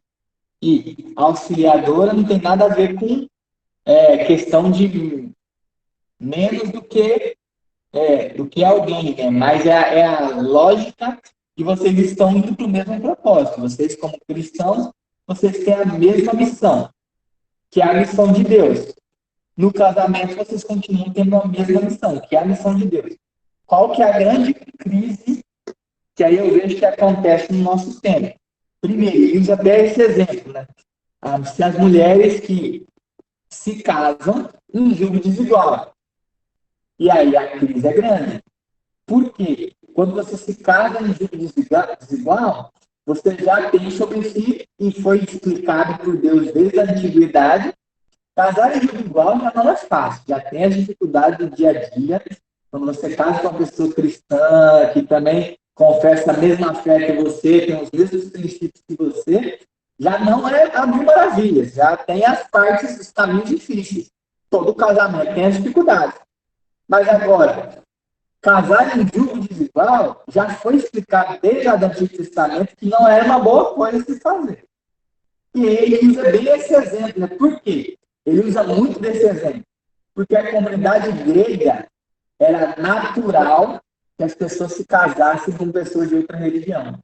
E auxiliadora não tem nada a ver com questão de menos do que alguém, né? Mas é a lógica que vocês estão indo para o mesmo propósito. Vocês, como cristãos, vocês têm a mesma missão, que é a missão de Deus. No casamento, vocês continuam tendo a mesma missão, que é a missão de Deus. Qual que é a grande crise que aí eu vejo que acontece no nosso tempo? Primeiro, ele usa até esse exemplo, né? Se as mulheres que se casam em julgo desigual. E aí a crise é grande. Por quê? Quando você se casa em julgo desigual, você já tem sobre si, e foi explicado por Deus desde a antiguidade, casar em julgo igual já não é fácil, já tem as dificuldades do dia a dia. Quando você casa com uma pessoa cristã, que também confessa a mesma fé que você, tem os mesmos princípios que você, já não é a mil maravilhas, já tem as partes, os caminhos difíceis. Todo casamento tem as dificuldades. Mas agora, casar em julgo desigual já foi explicado desde o Antigo Testamento que não era uma boa coisa se fazer. E ele usa bem esse exemplo, né? Por quê? Ele usa muito desse exemplo. Porque a comunidade grega era natural que as pessoas se casassem com pessoas de outra religião.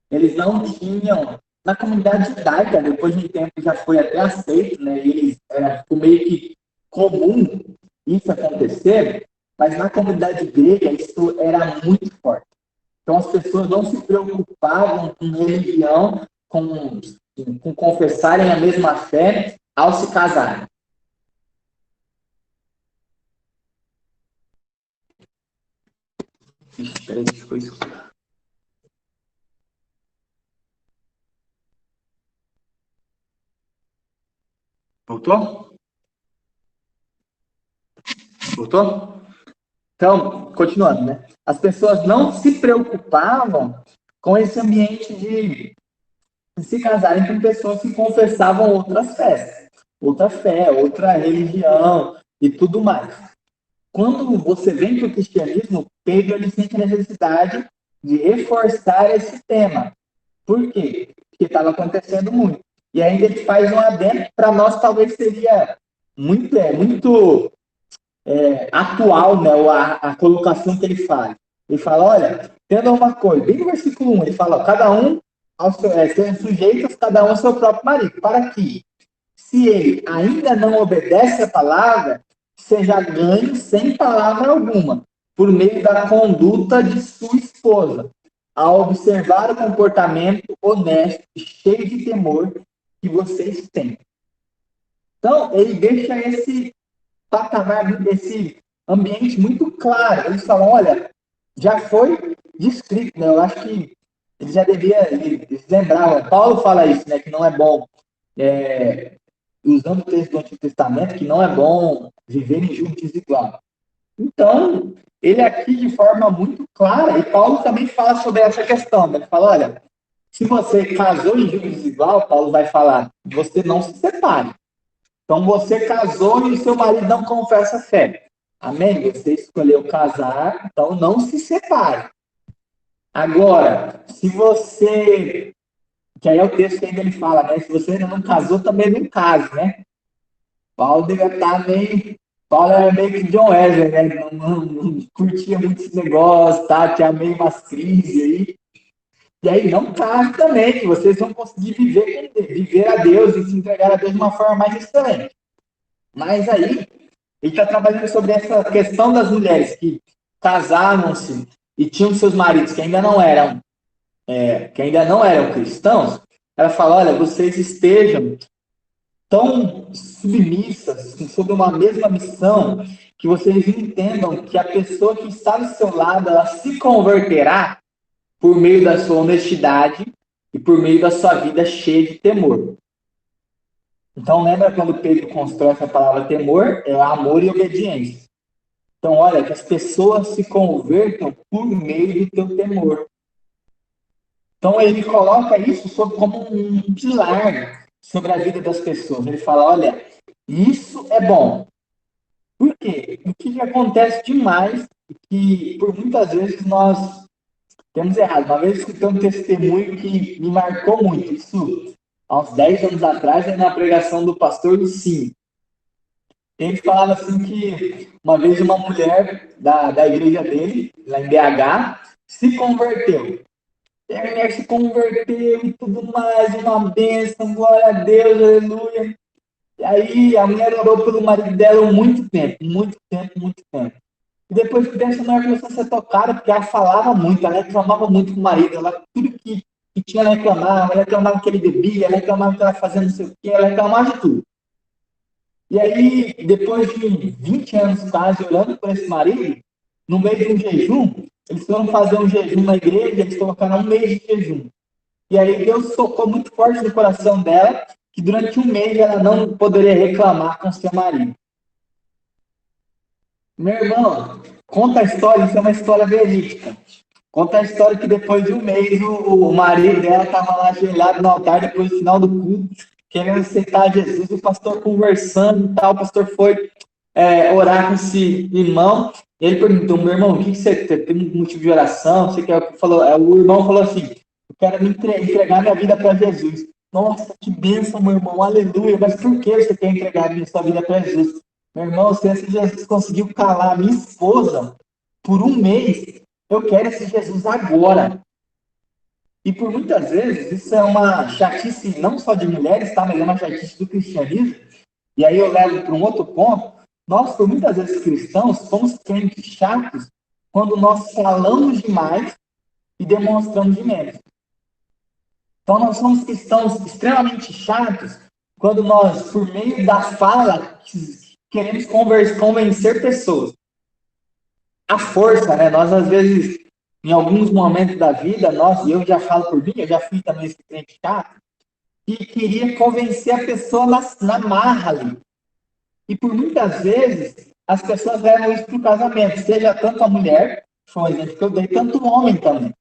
Eles não tinham... Na comunidade judaica, depois de um tempo já foi até aceito, né? Era meio que comum isso acontecer, mas na comunidade grega isso era muito forte. Então as pessoas não se preocupavam com religião, com confessarem a mesma fé ao se casarem. Espera aí, ficou isso. Voltou? Voltou? Então, continuando, né? As pessoas não se preocupavam com esse ambiente de se casarem com pessoas que confessavam outras fés, outra fé, outra religião e tudo mais. Quando você vem para o cristianismo, Pedro ele sente a necessidade de reforçar esse tema. Por quê? Porque estava acontecendo muito. E ainda ele faz um adendo, para nós talvez seria muito atual, né, a colocação que ele faz. Ele fala, olha, entenda uma coisa, bem no versículo 1, ele fala, cada um sejam sujeitos, cada um ao seu próprio marido, para que, se ele ainda não obedece a palavra, seja ganho sem palavra alguma, por meio da conduta de sua esposa, ao observar o comportamento honesto e cheio de temor que vocês têm. Então, ele deixa esse patamar, esse ambiente muito claro. Eles falam, olha, já foi descrito, né? Eu acho que ele já devia, eles lembravam, Paulo fala isso, né? Que não é bom, usando o texto do Antigo Testamento, que não é bom viver em julgo desigual. Então, ele aqui de forma muito clara, e Paulo também fala sobre essa questão, né? Ele fala, olha, se você casou em julgo desigual, Paulo vai falar, você não se separe. Então, você casou e o seu marido não confessa a fé. Amém? Você escolheu casar, então não se separe. Agora, se você... Que aí é o texto que ainda ele fala, né? Se você ainda não casou, também não case, né? Paulo devia estar meio... Paulo era meio que John Wesley, né? Não curtia muito esse negócio, tá? Tinha meio umas crises aí. E aí, não case também, que vocês vão conseguir viver a Deus e se entregar a Deus de uma forma mais excelente. Mas aí, ele está trabalhando sobre essa questão das mulheres que casaram-se e tinham seus maridos que ainda não eram cristãos. Ela fala, olha, vocês estejam tão submissas, sob uma mesma missão, que vocês entendam que a pessoa que está do seu lado, ela se converterá por meio da sua honestidade e por meio da sua vida cheia de temor. Então, lembra quando Pedro constrói essa palavra temor? É amor e obediência. Então, olha, que as pessoas se convertam por meio do teu temor. Então, ele coloca isso como um pilar sobre a vida das pessoas. Ele fala, olha, isso é bom. Por quê? O que acontece demais é que, por muitas vezes, nós temos errado. Uma vez escutei um testemunho que me marcou muito. Isso, há uns 10 anos atrás, na pregação do pastor Lucinho. Ele falava assim que uma vez uma mulher da igreja dele, lá em BH, se converteu. E a mulher se converteu e tudo mais, uma bênção, glória a Deus, aleluia. E aí a mulher orou pelo marido dela muito tempo. E depois que essa mulher começou a ser tocada, porque ela falava muito, ela reclamava muito com o marido, ela, tudo que tinha ela reclamava que ele bebia, ela reclamava que ela fazia não sei o quê, ela reclamava de tudo. E aí, depois de 20 anos quase orando por esse marido, no meio de um jejum, eles foram fazer um jejum na igreja, eles colocaram um mês de jejum. E aí Deus tocou muito forte no coração dela, que durante um mês ela não poderia reclamar com seu marido. Meu irmão, conta a história, isso é uma história verídica. Conta a história que depois de um mês o marido dela estava lá ajoelhado no altar depois do final do culto, querendo aceitar Jesus, o pastor conversando e tal, o pastor foi orar com esse irmão, e ele perguntou, meu irmão, o que você tem um motivo de oração? Você quer? O irmão falou assim, eu quero me entregar minha vida para Jesus. Nossa, que bênção, meu irmão, aleluia, mas por que você quer entregar a sua vida para Jesus? Meu irmão, se esse Jesus conseguiu calar a minha esposa por um mês, eu quero esse Jesus agora. E por muitas vezes, isso é uma chatice não só de mulheres, tá? Mas é uma chatice do cristianismo. E aí eu levo para um outro ponto. Nós, por muitas vezes, cristãos, somos crentes chatos quando nós falamos demais e demonstramos de menos. Então, nós somos cristãos extremamente chatos quando nós, por meio da fala, queremos convencer pessoas. A força, né? Nós, às vezes, em alguns momentos da vida, eu já falo por mim, eu já fui também esse crente chato, e queria convencer a pessoa na marra ali. E por muitas vezes, as pessoas levam isso para o casamento, seja tanto a mulher, que foi um exemplo que eu dei, tanto o homem também,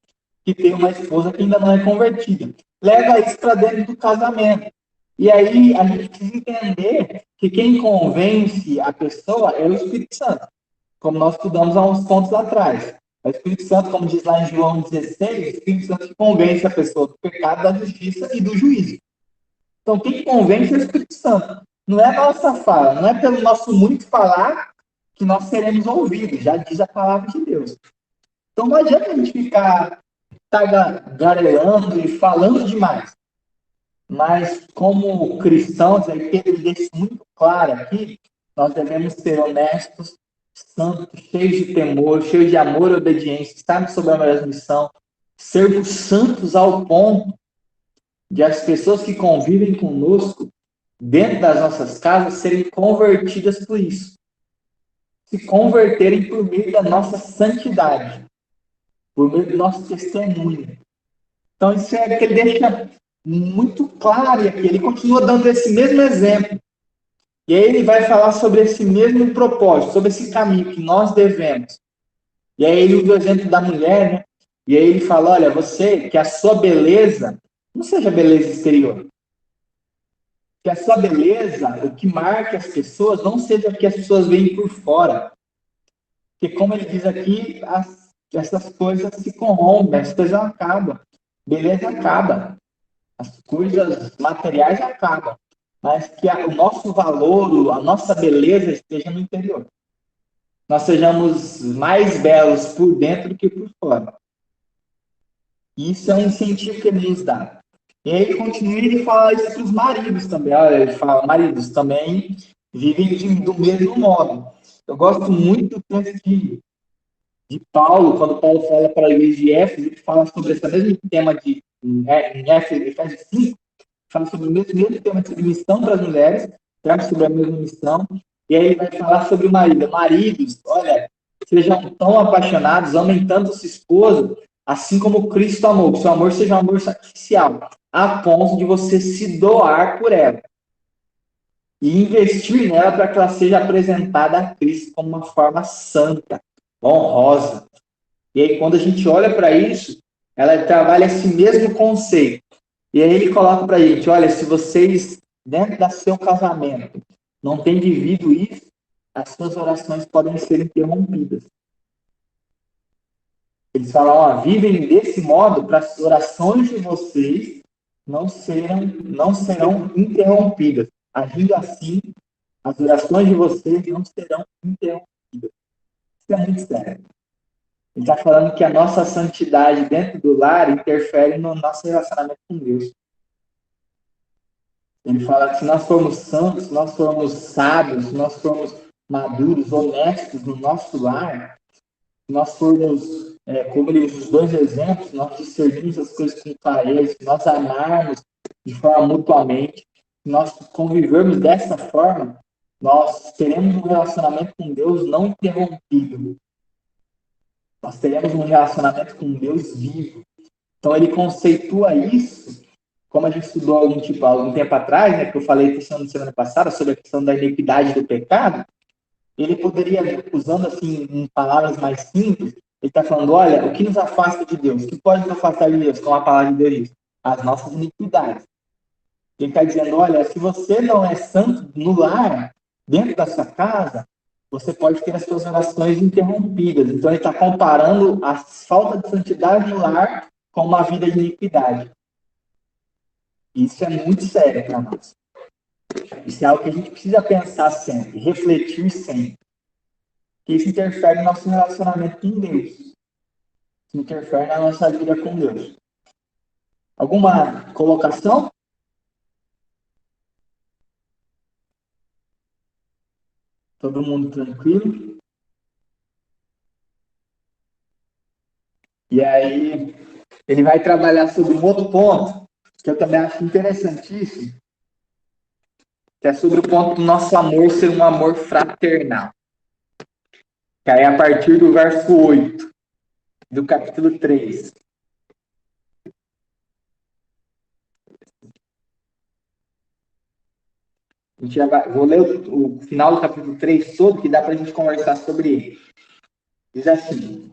que tem uma esposa que ainda não é convertida. Leva isso para dentro do casamento. E aí a gente precisa entender que quem convence a pessoa é o Espírito Santo, como nós estudamos há uns pontos atrás. O Espírito Santo, como diz lá em João 16, o Espírito Santo convence a pessoa do pecado, da justiça e do juízo. Então, quem convence é o Espírito Santo. Não é a nossa fala, não é pelo nosso muito falar que nós seremos ouvidos, já diz a palavra de Deus. Então, não adianta a gente ficar tagarelando e falando demais. mas como cristãos, aí Pedro deixa muito claro aqui, nós devemos ser honestos, santos, cheios de temor, cheios de amor e obediência, estarmos sob a mesma missão, sermos santos ao ponto de as pessoas que convivem conosco dentro das nossas casas serem convertidas por isso, se converterem por meio da nossa santidade, por meio do nosso testemunho. Então, isso é que ele deixa muito claro aqui. Ele continua dando esse mesmo exemplo. E aí ele vai falar sobre esse mesmo propósito, sobre esse caminho que nós devemos. E aí ele usa o exemplo da mulher, né? E aí ele fala, olha, você, que a sua beleza não seja beleza exterior. Que a sua beleza, o que marque as pessoas, não seja o que as pessoas veem por fora. Porque como ele diz aqui, essas coisas se corrompem, as coisas acabam. Beleza acaba. As coisas materiais acabam. Mas que o nosso valor, a nossa beleza esteja no interior. Nós sejamos mais belos por dentro do que por fora. Isso é um incentivo que ele nos dá. E aí ele continua e ele fala isso para os maridos também. Olha, ele fala, maridos também vivem do mesmo modo. Eu gosto muito do texto de Paulo, quando Paulo fala para a igreja de Éfeso, ele fala sobre esse mesmo tema em Efésios 5, fala sobre o mesmo tema de missão para as mulheres, trata sobre a mesma missão, e aí ele vai falar sobre o marido. Maridos, olha, sejam tão apaixonados, amem tanto sua esposa, assim como Cristo amou, que seu amor seja um amor sacrificial, a ponto de você se doar por ela. E investir nela para que ela seja apresentada a Cristo como uma forma santa, honrosa. E aí, quando a gente olha para isso, ela trabalha esse mesmo conceito. E aí ele coloca para a gente, olha, se vocês, dentro do seu casamento, não têm vivido isso, as suas orações podem ser interrompidas. Eles falam, ó, vivem desse modo para as orações de vocês não serão interrompidas. Agindo assim, as orações de vocês não serão interrompidas. Isso é muito sério. Ele está falando que a nossa santidade dentro do lar interfere no nosso relacionamento com Deus. Ele fala que se nós formos santos, se nós formos sábios, se nós formos maduros, honestos no nosso lar, se nós formos, como ele usa os dois exemplos, nós discernimos as coisas com clareza, se nós amarmos de forma mutuamente, se nós convivermos dessa forma, nós teremos um relacionamento com Deus não interrompido. Nós teremos um relacionamento com Deus vivo. Então, ele conceitua isso, como a gente estudou algum tempo atrás, né, que eu falei questão da semana passada, sobre a questão da iniquidade do pecado, ele poderia, usando assim, em palavras mais simples, ele está falando, olha, o que nos afasta de Deus? O que pode nos afastar de Deus? Como a palavra de Deus diz? As nossas iniquidades. Ele está dizendo, olha, se você não é santo no lar, dentro da sua casa, você pode ter as suas orações interrompidas. Então, ele está comparando a falta de santidade no lar com uma vida de iniquidade. Isso é muito sério para nós. Isso é algo que a gente precisa pensar sempre, refletir sempre. Isso interfere no nosso relacionamento com Deus. Isso interfere na nossa vida com Deus. Alguma colocação? Todo mundo tranquilo? E aí, ele vai trabalhar sobre um outro ponto, que eu também acho interessantíssimo, que é sobre o ponto do nosso amor ser um amor fraternal. Que aí, a partir do verso 8, do capítulo 3. Vou ler o final do capítulo 3 todo, que dá para a gente conversar sobre ele. Diz assim,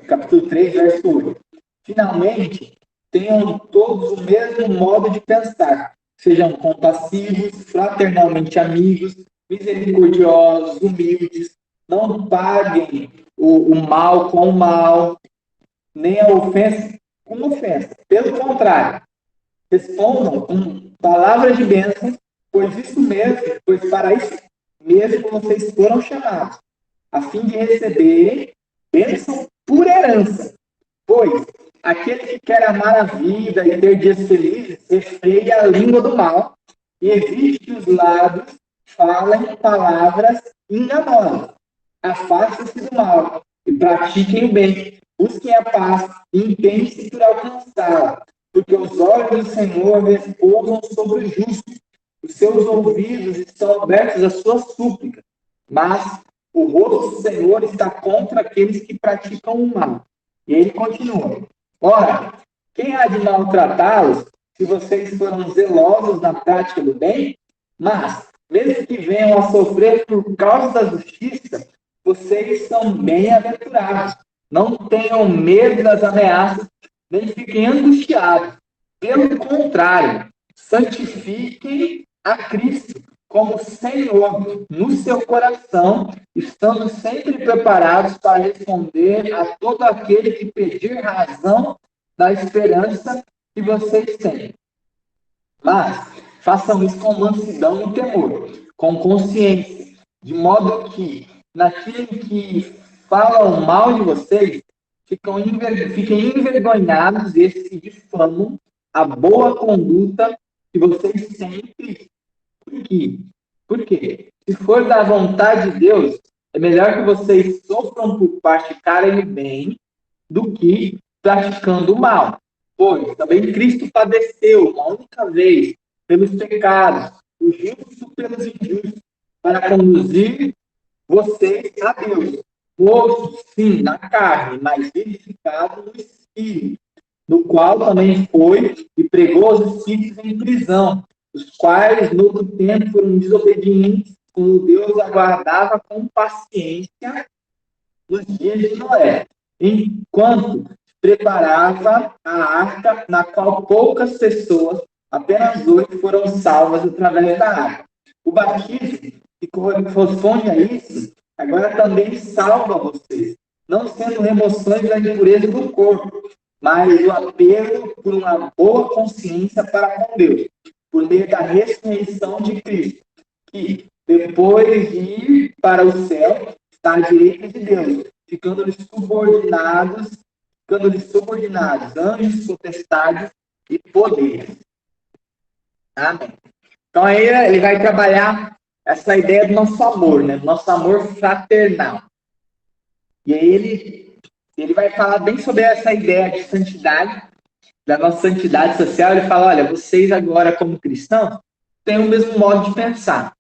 capítulo 3, verso 8. Finalmente, tenham todos o mesmo modo de pensar. Sejam compassivos, fraternalmente amigos, misericordiosos, humildes. Não paguem o mal com o mal, nem a ofensa com ofensa. Pelo contrário, respondam com palavras de bênção, pois para isso mesmo vocês foram chamados, a fim de receberem bênção por herança. Pois aquele que quer amar a vida e ter dias felizes, refreia a língua do mal e evite que os lábios falem palavras enganosas. Afastem-se do mal e pratiquem o bem. Busquem a paz e empenhem-se por alcançá-la, porque os olhos do Senhor repousam sobre os justos. Os seus ouvidos estão abertos às suas súplicas, mas o rosto do Senhor está contra aqueles que praticam o mal. E ele continua. Ora, quem há de maltratá-los se vocês foram zelosos na prática do bem? Mas, mesmo que venham a sofrer por causa da justiça, vocês são bem-aventurados. Não tenham medo das ameaças, nem fiquem angustiados. Pelo contrário, santifiquem a Cristo como Senhor no seu coração, estando sempre preparados para responder a todo aquele que pedir razão da esperança que vocês têm. Mas façam isso com mansidão e temor, com consciência, de modo que naquilo que falam mal de vocês, fiquem envergonhados esses que difamam a boa conduta que vocês sempre. Por quê? Se for da vontade de Deus, é melhor que vocês sofram por praticarem o bem do que praticando o mal. Pois também Cristo padeceu uma única vez pelos pecados, o justo pelos injustos, para conduzir vocês a Deus. Morto, sim, na carne, mas vivificado no Espírito, no qual também foi e pregou os espíritos em prisão, os quais, no outro tempo, foram desobedientes, como Deus aguardava com paciência nos dias de Noé, enquanto preparava a arca, na qual poucas pessoas, apenas 8, foram salvas através da água. O batismo, que corresponde a isso, agora também salva vocês, não sendo remoções da impureza do corpo, mas o apelo por uma boa consciência para com Deus, por meio da ressurreição de Cristo, que, depois de ir para o céu, está à direita de Deus, ficando-lhes subordinados anjos, potestades e poderes. Amém. Então aí ele vai trabalhar essa ideia do nosso amor, né? Do nosso amor fraternal. E aí ele vai falar bem sobre essa ideia de santidade, da nossa santidade social. Ele fala, olha, vocês agora como cristãos têm o mesmo modo de pensar.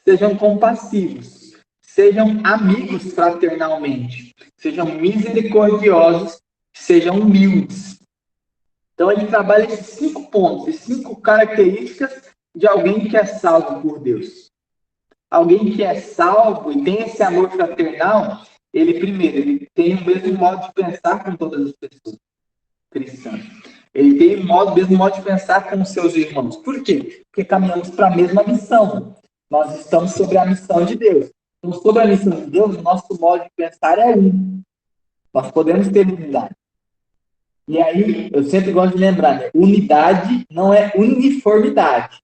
Sejam compassivos, sejam amigos fraternalmente, sejam misericordiosos, sejam humildes. Então ele trabalha esses 5 pontos, esses 5 características de alguém que é salvo por Deus. Alguém que é salvo e tem esse amor fraternal, ele tem o mesmo modo de pensar com todas as pessoas cristãs. Ele tem o mesmo modo de pensar com os seus irmãos. Por quê? Porque caminhamos para a mesma missão. Nós estamos sobre a missão de Deus. Então, sobre a missão de Deus, o nosso modo de pensar é um. Nós podemos ter unidade. E aí, eu sempre gosto de lembrar, né? Unidade não é uniformidade.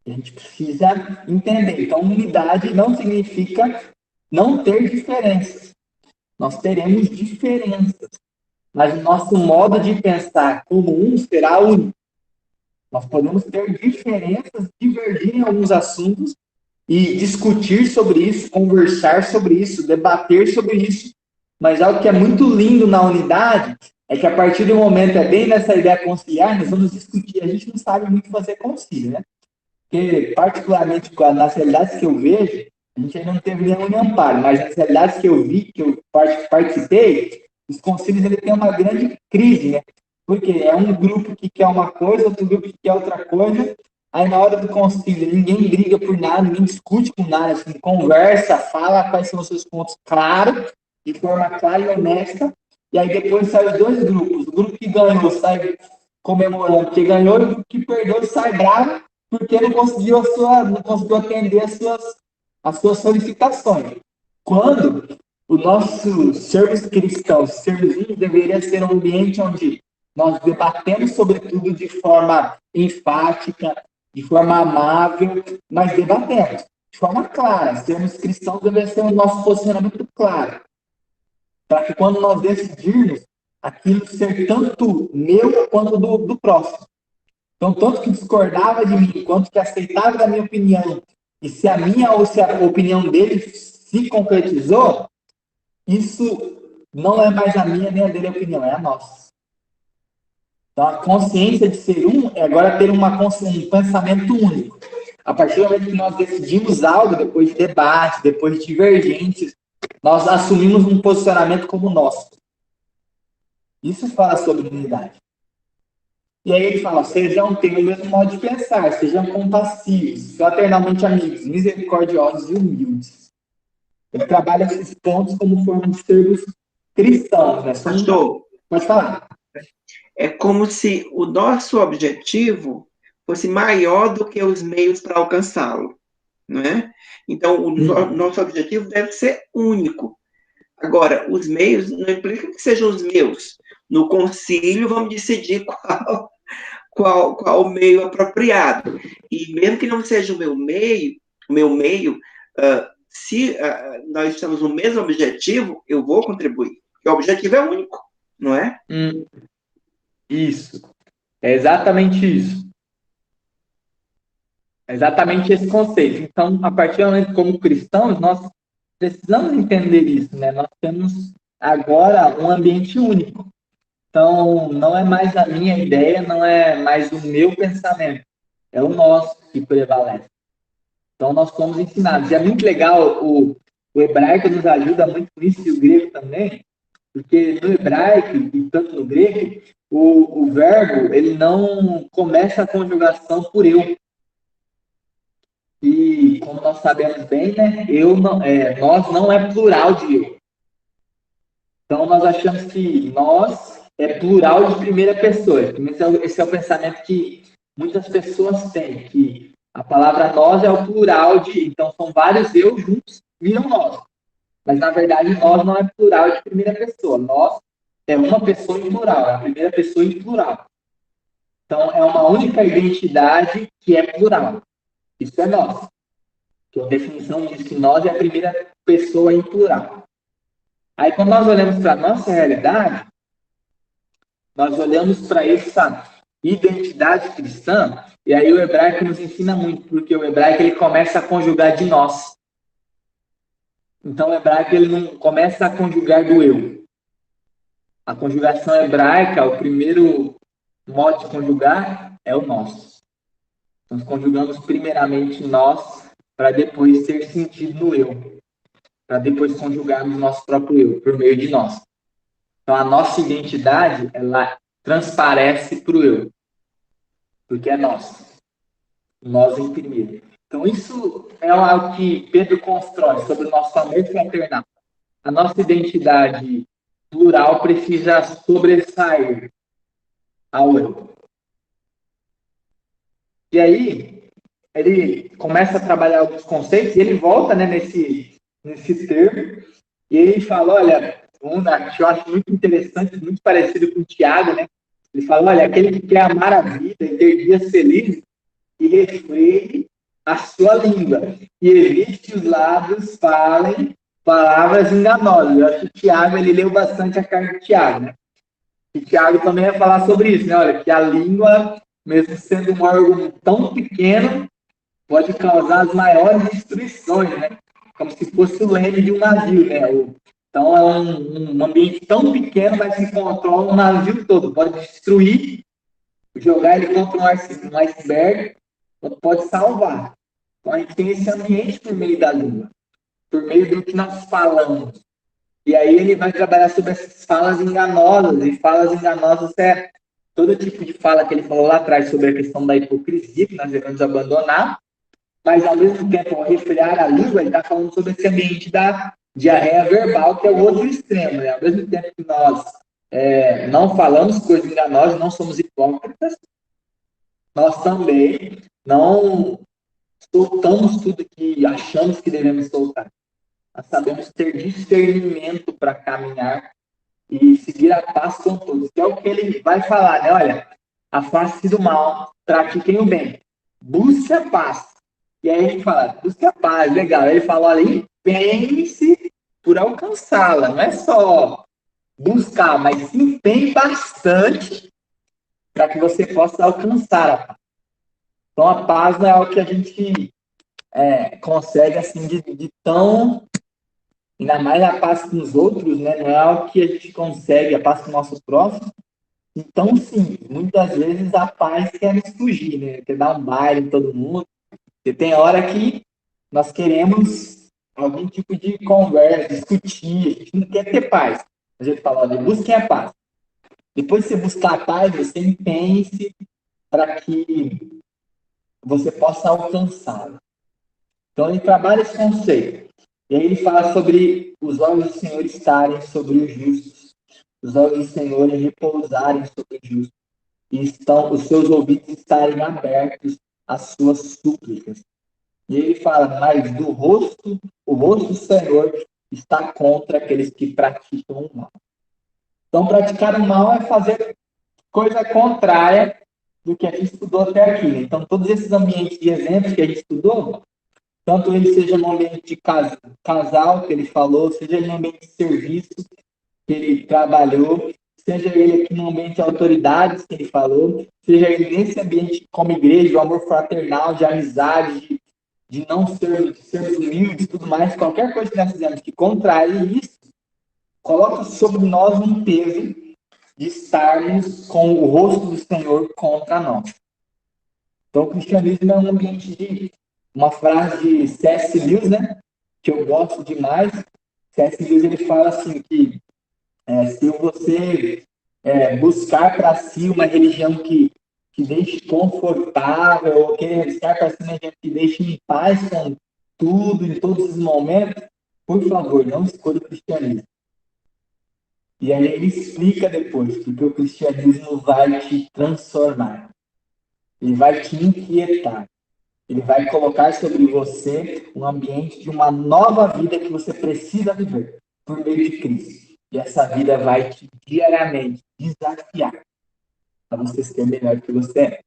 A gente precisa entender. Então, unidade não significa não ter diferenças. Nós teremos diferenças. Mas o nosso modo de pensar como um será único. Nós podemos ter diferenças, divergir em alguns assuntos e discutir sobre isso, conversar sobre isso, debater sobre isso. Mas algo que é muito lindo na unidade é que a partir do momento, é bem nessa ideia conciliar, nós vamos discutir. A gente não sabe muito fazer concílio, né? Porque, particularmente, nas realidades que eu vejo, a gente ainda não teve nenhum amparo, mas nas realidades que eu vi, que eu participei, os concílios ele tem uma grande crise, né? Porque é um grupo que quer uma coisa, outro grupo que quer outra coisa, aí na hora do concílio ninguém briga por nada, ninguém discute com nada, assim, conversa, fala quais são os seus pontos claros, de forma clara e honesta, e aí depois saem os 2 grupos. O grupo que ganhou sai comemorando porque ganhou, e o grupo que perdeu sai bravo porque não conseguiu atender as suas solicitações. Quando o nosso sermos cristãos, sermos uns, deveria ser um ambiente onde nós debatemos sobre tudo de forma enfática, de forma amável, mas debatemos de forma clara. Sermos cristãos deve ser o nosso posicionamento claro. Para que quando nós decidirmos aquilo ser tanto meu quanto do próximo. Então, tanto que discordava de mim, quanto que aceitava da minha opinião, e se a minha ou se a opinião dele se concretizou, isso não é mais a minha nem a dele a opinião, é a nossa. Então, a consciência de ser um é agora ter um pensamento único. A partir do momento que nós decidimos algo, depois de debate, depois de divergências, nós assumimos um posicionamento como nosso. Isso fala sobre unidade. E aí ele fala, sejam, tenham o mesmo modo de pensar, sejam compassivos, fraternalmente amigos, misericordiosos e humildes. Ele trabalha esses pontos como forma de sermos cristãos, né? Pastor, Pode falar. é como se o nosso objetivo fosse maior do que os meios para alcançá-lo, não é? Então, o nosso objetivo deve ser único. Agora, os meios não implica que sejam os meus. No concílio, vamos decidir qual o meio apropriado. E mesmo que não seja o meu meio, se nós estamos no mesmo objetivo, eu vou contribuir. Porque o objetivo é único, não é? Isso. É exatamente isso. É exatamente esse conceito. Então, a partir do momento como cristãos, nós precisamos entender isso, né? Nós temos agora um ambiente único. Então, não é mais a minha ideia, não é mais o meu pensamento. É o nosso que prevalece. Então, nós somos ensinados. E é muito legal, o hebraico nos ajuda muito nisso, e o grego também, porque no hebraico, e tanto no grego, o verbo, ele não começa a conjugação por eu. E, como nós sabemos bem, né, nós não é plural de eu. Então, nós achamos que nós é plural de primeira pessoa. Esse é o pensamento que muitas pessoas têm, que a palavra nós é o plural de... Então, são vários eu juntos, viram nós. Mas, na verdade, nós não é plural de primeira pessoa. Nós é uma pessoa em plural, é a primeira pessoa em plural. Então, é uma única identidade que é plural. Isso é nós. Que a definição diz que nós é a primeira pessoa em plural. Aí, quando nós olhamos para a nossa realidade, nós olhamos para essa identidade cristã, e aí o hebraico nos ensina muito, porque o hebraico ele começa a conjugar de nós. Então, o hebraico ele não começa a conjugar do eu. A conjugação hebraica, o primeiro modo de conjugar é o nós. Nós conjugamos primeiramente nós, para depois ter sentido no eu. Para depois conjugarmos nosso próprio eu, por meio de nós. Então, a nossa identidade, ela transparece para o eu. Porque é nós. Nós em primeiro. Então, isso é algo que Pedro constrói sobre o nosso amor fraternal. A nossa identidade plural precisa sobressair ao eu. E aí, ele começa a trabalhar alguns conceitos e ele volta, né, nesse termo, e ele fala, olha, que eu acho muito interessante, muito parecido com o Tiago, né? Ele fala, olha, aquele que quer amar a vida e ter dias felizes, e refreie a sua língua, e evite que os lábios falem palavras enganosas. Eu acho que o Tiago, ele leu bastante a carta de Tiago, né? E Tiago também vai falar sobre isso, né? Olha, que a língua, mesmo sendo um órgão tão pequeno, pode causar as maiores destruições, né? Como se fosse o leme de um navio, né? Então, é um ambiente tão pequeno, mas que controla um navio todo. Pode destruir, jogar ele contra um iceberg, pode salvar. Então, a gente tem esse ambiente por meio da língua, por meio do que nós falamos. E aí ele vai trabalhar sobre essas falas enganosas, e falas enganosas é todo tipo de fala que ele falou lá atrás sobre a questão da hipocrisia, que nós devemos abandonar, mas ao mesmo tempo, ao refrear a língua, ele está falando sobre esse ambiente da diarreia verbal, que é o outro extremo, né? Ao mesmo tempo que nós não falamos coisas enganosas, não somos hipócritas, nós também não soltamos tudo que achamos que devemos soltar. Nós sabemos ter discernimento para caminhar e seguir a paz com todos, que é o que ele vai falar, né? Olha, afaste-se do mal, pratiquem o bem, busque a paz. E aí ele fala, busque a paz, legal. Aí ele fala, olha, pense por alcançá-la, não é só buscar, mas se empenhe bastante para que você possa alcançar a paz. Então, a paz não é algo que a gente consegue, assim, de tão... Ainda mais a paz com os outros, né? Não é algo que a gente consegue, a paz com o nosso próximo. Então, sim, muitas vezes a paz quer nos fugir, né? Quer dar um baile em todo mundo. Porque tem hora que nós queremos algum tipo de conversa, discutir, a gente não quer ter paz. A gente fala, olha, busquem a paz. Depois de você buscar a paz, você empenhe-se para que você possa alcançá-la. Então, ele trabalha esse conceito. E aí ele fala sobre os olhos do Senhor estarem sobre os justos, os olhos do Senhor repousarem sobre os justos, e estão os seus ouvidos estarem abertos às suas súplicas. E ele fala, mas o rosto do Senhor está contra aqueles que praticam o mal. Então, praticar o mal é fazer coisa contrária do que a gente estudou até aqui. Então, todos esses ambientes de exemplos que a gente estudou, tanto ele seja no ambiente de casal, que ele falou, seja no ambiente de serviço, que ele trabalhou, seja ele aqui no ambiente de autoridades, que ele falou, seja ele nesse ambiente como igreja, o amor fraternal, de amizade, de não sermos humildes e tudo mais, qualquer coisa que nós fizemos que contrai isso, coloca sobre nós um peso de estarmos com o rosto do Senhor contra nós. Então, o cristianismo é um ambiente de... Uma frase de C.S. Lewis, né, que eu gosto demais. C.S. Lewis, ele fala assim que se você buscar para si uma religião que deixe confortável, ou querer buscar para si uma religião que deixe em paz com tudo, em todos os momentos, por favor, não escolha o cristianismo. E aí ele explica depois que o cristianismo vai te transformar. Ele vai te inquietar. Ele vai colocar sobre você um ambiente de uma nova vida que você precisa viver por meio de Cristo. E essa vida vai te diariamente desafiar a você ser melhor que você é.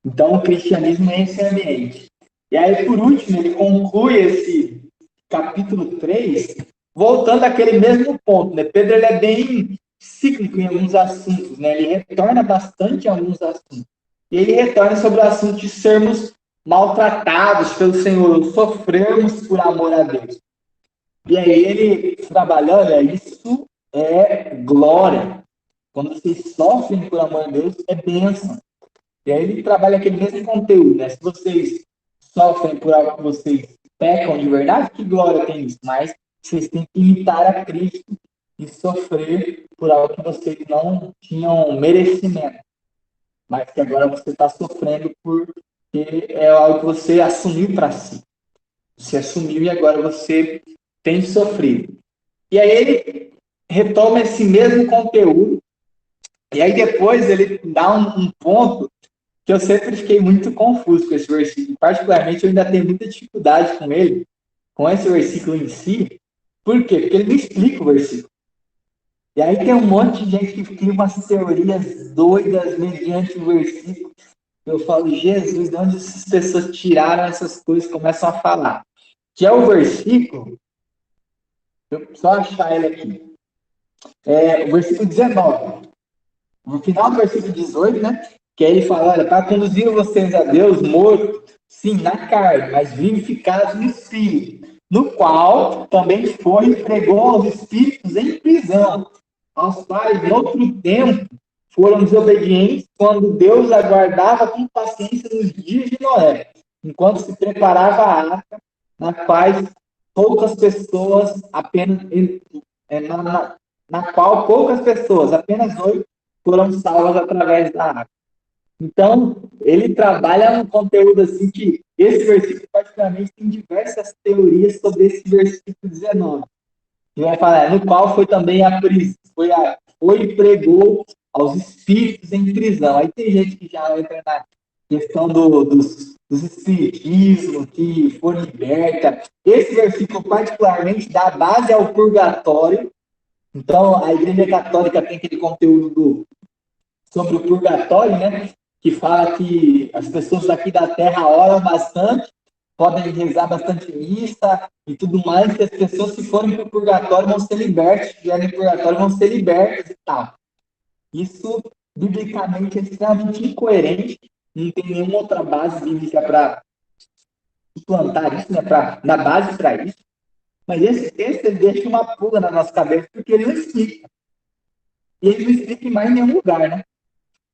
Então, o cristianismo é esse ambiente. E aí, por último, ele conclui esse capítulo 3, voltando àquele mesmo ponto, né? Pedro, ele é bem cíclico em alguns assuntos, né? Ele retorna bastante em alguns assuntos. E ele retorna sobre o assunto de sermos maltratados pelo Senhor, sofrermos por amor a Deus. E aí ele trabalha, olha, isso é glória. Quando vocês sofrem por amor a Deus, é bênção. E aí ele trabalha aquele mesmo conteúdo, né? Se vocês sofrem por algo que vocês pecam de verdade, que glória tem isso? Mas vocês têm que imitar a Cristo e sofrer por algo que vocês não tinham merecimento. Mas que agora você está sofrendo porque é algo que você assumiu para si. Você assumiu e agora você tem sofrido. E aí ele retoma esse mesmo conteúdo, e aí depois ele dá um ponto que eu sempre fiquei muito confuso com esse versículo. Particularmente, eu ainda tenho muita dificuldade com ele, com esse versículo em si. Por quê? Porque ele não explica o versículo. E aí tem um monte de gente que cria umas teorias doidas mediante o versículo. Eu falo, Jesus, de onde essas pessoas tiraram essas coisas e começam a falar? Que é o versículo, eu só achar ele aqui. O versículo 19. No final do versículo 18, né? Que aí ele fala, olha, para conduzir vocês a Deus, morto, sim, na carne, mas vivificados no Espírito, no qual também foi e pregou aos espíritos em prisão, aos quais, em outro tempo, foram desobedientes quando Deus aguardava com paciência nos dias de Noé, enquanto se preparava a arca, na qual poucas pessoas, apenas 8, foram salvas através da arca. Então, ele trabalha um conteúdo assim que esse versículo, particularmente, tem diversas teorias sobre esse versículo 19. Ele vai falar, no qual foi também a prisão, foi e pregou aos espíritos em prisão. Aí tem gente que já entra na questão dos espiritismos, que foram liberta. Esse versículo, particularmente, dá base ao purgatório. Então, a Igreja Católica tem aquele conteúdo sobre o purgatório, né? Que fala que as pessoas daqui da Terra oram bastante podem rezar bastante missa e tudo mais, que as pessoas, se forem para o purgatório, vão ser libertas, se estiverem no purgatório, vão ser libertas e tal. Isso, biblicamente, é extremamente incoerente, não tem nenhuma outra base bíblica para suplantar isso, né, na base para isso. Mas esse texto ele deixa uma pulga na nossa cabeça, porque ele não explica. E ele não explica em mais nenhum lugar, né?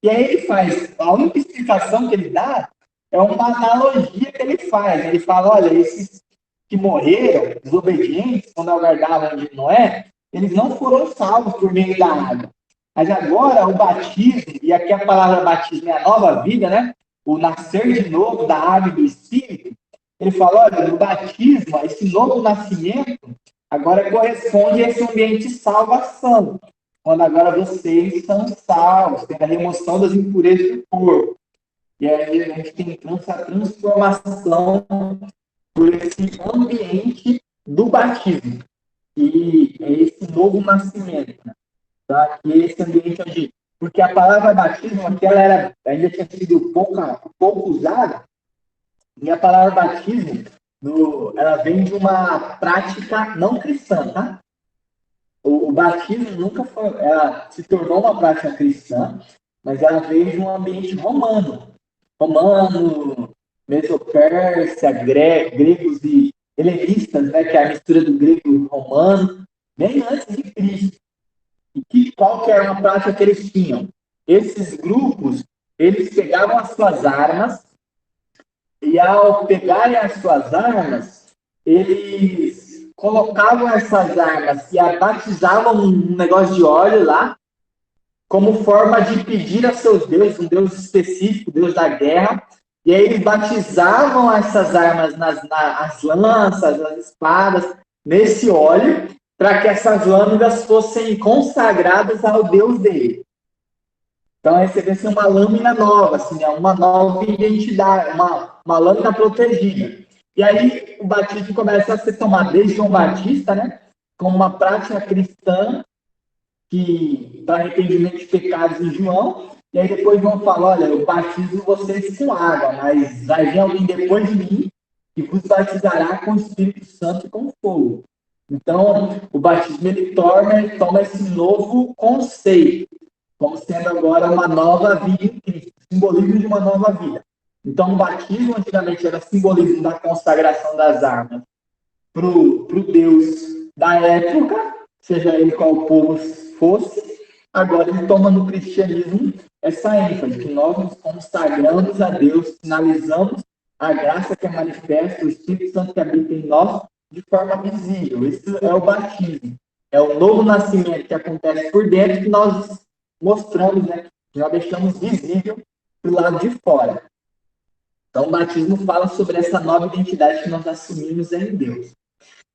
E aí ele faz, a única explicação que ele dá é uma analogia que ele faz. Ele fala, olha, esses que morreram, desobedientes, quando aguardavam de Noé, eles não foram salvos por meio da água. Mas agora o batismo, e aqui a palavra batismo é a nova vida, né? O nascer de novo da água e do Espírito. Ele fala, olha, no batismo, esse novo nascimento, agora corresponde a esse ambiente de salvação. Quando agora vocês são salvos, tem a remoção das impurezas do corpo. E aí a gente tem essa transformação por esse ambiente do batismo. E é esse novo nascimento. Né? Tá? E esse ambiente onde... Porque a palavra batismo aqui ela ainda tinha sido pouco usada. E a palavra batismo ela vem de uma prática não cristã. Tá? O batismo nunca foi, ela se tornou uma prática cristã, mas ela veio de um ambiente romano, Mesopérsia, gregos e helenistas, né, que é a mistura do grego e romano, bem antes de Cristo. E qual que era uma prática que eles tinham? Esses grupos, eles pegavam as suas armas e ao pegarem as suas armas, eles colocavam essas armas e batizavam um negócio de óleo lá, como forma de pedir a seus deuses, um deus específico, deus da guerra, e aí eles batizavam essas armas as lanças, as espadas, nesse óleo, para que essas lâminas fossem consagradas ao deus dele. Então, aí você vê assim, uma lâmina nova, assim, uma nova identidade, uma lâmina protegida. E aí o batismo começa a ser tomado desde João Batista, né, como uma prática cristã que dá arrependimento de pecados em João, e aí depois João fala, olha, eu batizo vocês com água, mas vai vir alguém depois de mim que vos batizará com o Espírito Santo e com fogo. Então, o batismo ele toma esse novo conceito, como sendo agora uma nova vida em Cristo, simbolismo de uma nova vida. Então, o batismo antigamente era simbolismo da consagração das armas para o Deus da época, seja ele qual povo fosse. Agora ele toma no cristianismo essa ênfase, que nós nos consagramos a Deus, sinalizamos a graça que é manifesta, o Espírito Santo que habita em nós, de forma visível. Isso é o batismo. É o novo nascimento que acontece por dentro, que nós mostramos, né? Que nós deixamos visível do lado de fora. Então, o batismo fala sobre essa nova identidade que nós assumimos em Deus.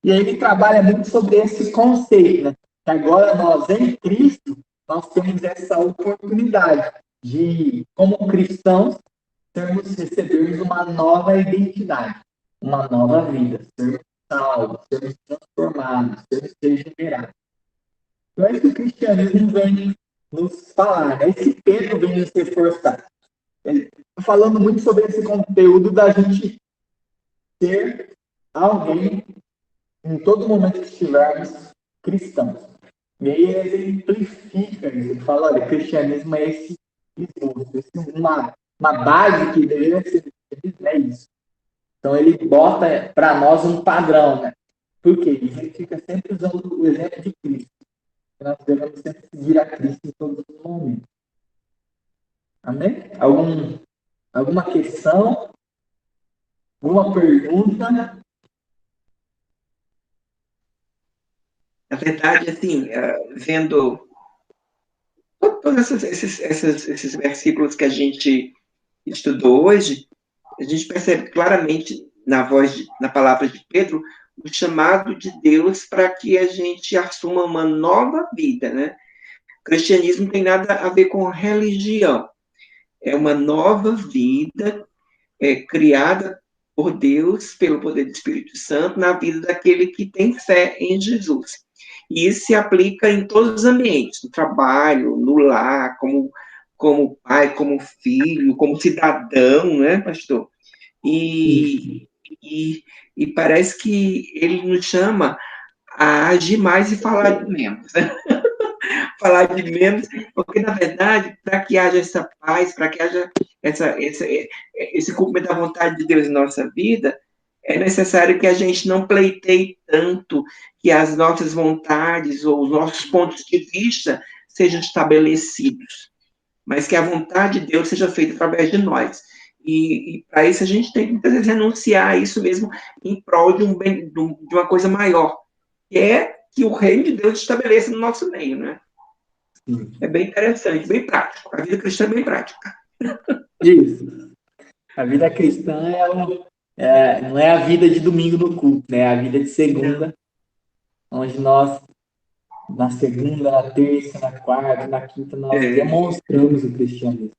E aí ele trabalha muito sobre esse conceito, né? Que agora nós, em Cristo, nós temos essa oportunidade de, como cristãos, recebermos uma nova identidade, uma nova vida, sermos salvos, sermos transformados, sermos regenerados. Então, é isso que o cristianismo vem nos falar, né? Esse Pedro vem nos reforçar. Ele falando muito sobre esse conteúdo da gente ser alguém em todo momento que estivermos cristãos. E aí ele exemplifica isso. Ele fala, olha, o cristianismo é esse esboço, uma base que deveria ser isso. Então ele bota para nós um padrão, né? Por quê? Ele fica sempre usando o exemplo de Cristo. Nós devemos sempre seguir a Cristo em todos os momentos. Amém? Alguma questão? Alguma pergunta? Na verdade, assim, vendo todos esses versículos que a gente estudou hoje, a gente percebe claramente na palavra de Pedro o chamado de Deus para que a gente assuma uma nova vida, né? O cristianismo não tem nada a ver com religião. É uma nova vida criada por Deus, pelo poder do Espírito Santo, na vida daquele que tem fé em Jesus. E isso se aplica em todos os ambientes, no trabalho, no lar, como pai, como filho, como cidadão, né, pastor? E e parece que ele nos chama a agir mais e falar de menos. Falar de menos, porque, na verdade, para que haja essa paz, para que haja esse cumprimento da vontade de Deus em nossa vida, é necessário que a gente não pleiteie tanto, que as nossas vontades ou os nossos pontos de vista sejam estabelecidos, mas que a vontade de Deus seja feita através de nós. E para isso a gente tem que, muitas vezes, renunciar a isso mesmo em prol de uma coisa maior, que é que o reino de Deus estabeleça no nosso meio, né? Sim. É bem interessante, bem prático. A vida cristã é bem prática. Isso. A vida cristã não é a vida de domingo no culto, né? É a vida de segunda, onde nós, na segunda, na terça, na quarta, na quinta, nós demonstramos o cristianismo.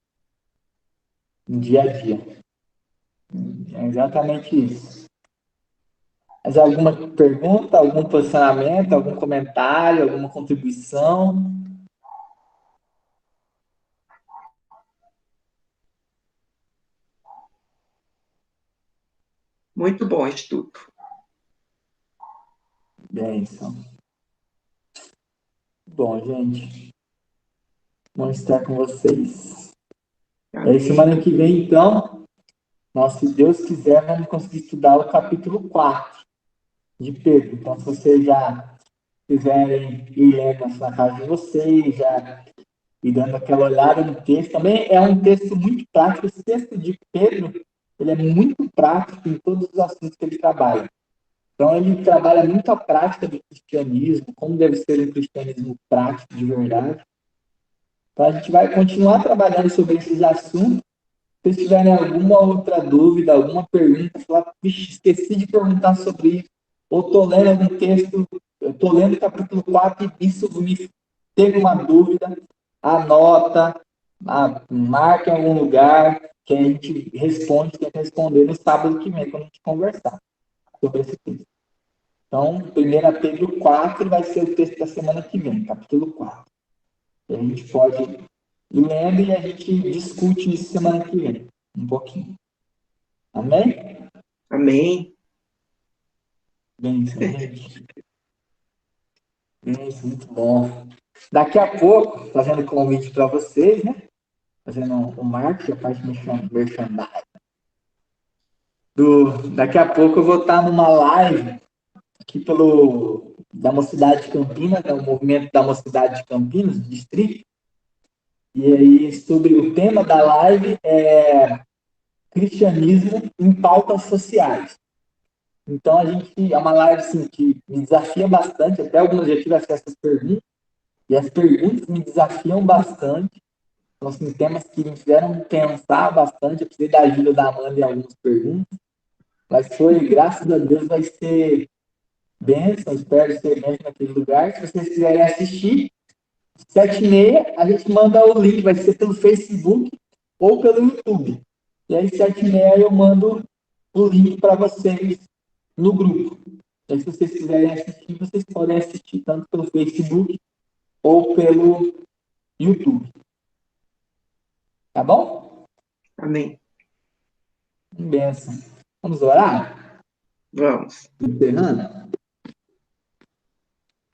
No dia a dia. É exatamente isso. Mas alguma pergunta, algum posicionamento, algum comentário, alguma contribuição? Muito bom esse estudo. Benção. Bom, gente. Vamos estar com vocês. Aí, semana que vem, então, nós, se Deus quiser, vamos conseguir estudar o capítulo 4 de Pedro. Então, se vocês já quiserem ir lendo na casa de vocês, já ir dando aquela olhada no texto, também é um texto muito prático. Esse texto de Pedro, ele é muito prático em todos os assuntos que ele trabalha. Então, ele trabalha muito a prática do cristianismo, como deve ser um cristianismo prático de verdade. Então, a gente vai continuar trabalhando sobre esses assuntos. Se vocês tiverem alguma outra dúvida, alguma pergunta, falar, vixe, esqueci de perguntar sobre isso, ou estou lendo algum texto, eu estou lendo o capítulo 4 e isso me teve uma dúvida, anota, marca em algum lugar, que a gente responde, tenta responder no sábado que vem, quando a gente conversar sobre esse texto. Então, 1 Pedro 4 vai ser o texto da semana que vem, capítulo 4. E a gente pode ir lendo e a gente discute isso semana que vem, um pouquinho. Amém? Amém. Bem, gente. Isso, muito bom. Daqui a pouco, fazendo convite para vocês, né? Fazendo o marketing, a parte merchandising. Daqui a pouco eu vou estar numa live aqui da Mocidade de Campinas, né? O movimento da Mocidade de Campinas, distrito. E aí, sobre o tema da live é cristianismo em pautas sociais. Então, é uma live assim, que me desafia bastante, até alguns já tive acesso às perguntas, e as perguntas me desafiam bastante. Então, assim, temas que me fizeram pensar bastante. Eu precisei da ajuda da Amanda em algumas perguntas, mas graças a Deus, vai ser bênção, espero ser bênção naquele lugar. Se vocês quiserem assistir, 7h30, a gente manda o link, vai ser pelo Facebook ou pelo YouTube. E aí, 7h30, eu mando o link para vocês no grupo. E aí, se vocês quiserem assistir, vocês podem assistir tanto pelo Facebook ou pelo YouTube. Tá bom? Amém. Benção. Vamos orar? Vamos. Encerrando?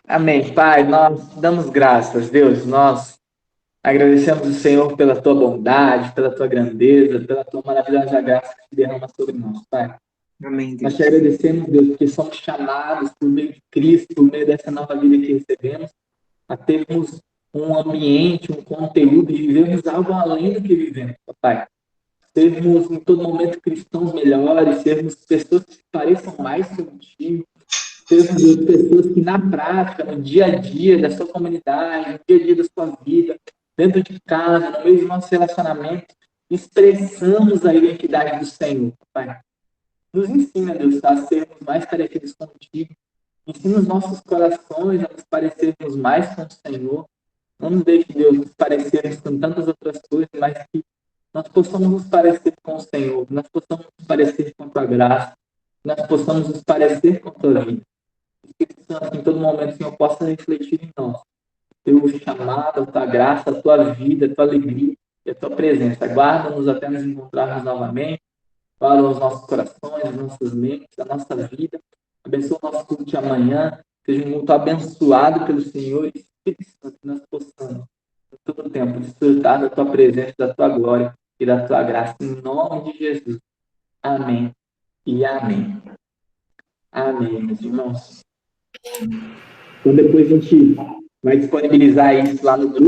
Amém. Pai, nós damos graças, Deus. Nós agradecemos o Senhor pela tua bondade, pela tua grandeza, pela tua maravilhosa graça que se derrama sobre nós, Pai. Amém, Deus. Nós te agradecemos, Deus, porque somos chamados por meio de Cristo, por meio dessa nova vida que recebemos, a termos um ambiente, um conteúdo e vivermos algo além do que vivemos, Pai. Sermos em todo momento cristãos melhores, sermos pessoas que se pareçam mais contigo, sermos pessoas que na prática, no dia a dia da sua comunidade, no dia a dia da sua vida, dentro de casa, no meio do nosso relacionamento, expressamos a identidade do Senhor, Pai. Nos ensina, Deus, a sermos mais parecidos contigo. Ensina os nossos corações a nos parecermos mais com o Senhor. Não nos deixe, Deus, nos parecermos com tantas outras coisas, mas que nós possamos nos parecer com o Senhor, nós possamos nos parecer com a tua graça, nós possamos nos parecer com a tua vida. Espírito Santo, em todo momento, Senhor, possa refletir em nós. Teu chamado, a tua graça, a tua vida, a tua alegria e a tua presença. Guarda-nos até nos encontrarmos novamente. para os nossos corações, as nossas mentes, a nossa vida. Abençoa o nosso culto de amanhã. Seja um culto abençoado pelo Senhor e Espírito Santo, que nós possamos, em todo o tempo, desfrutar da tua presença, da tua glória e da tua graça. Em nome de Jesus. Amém e amém. Amém, meus irmãos. Então, depois a gente vai disponibilizar isso lá no grupo.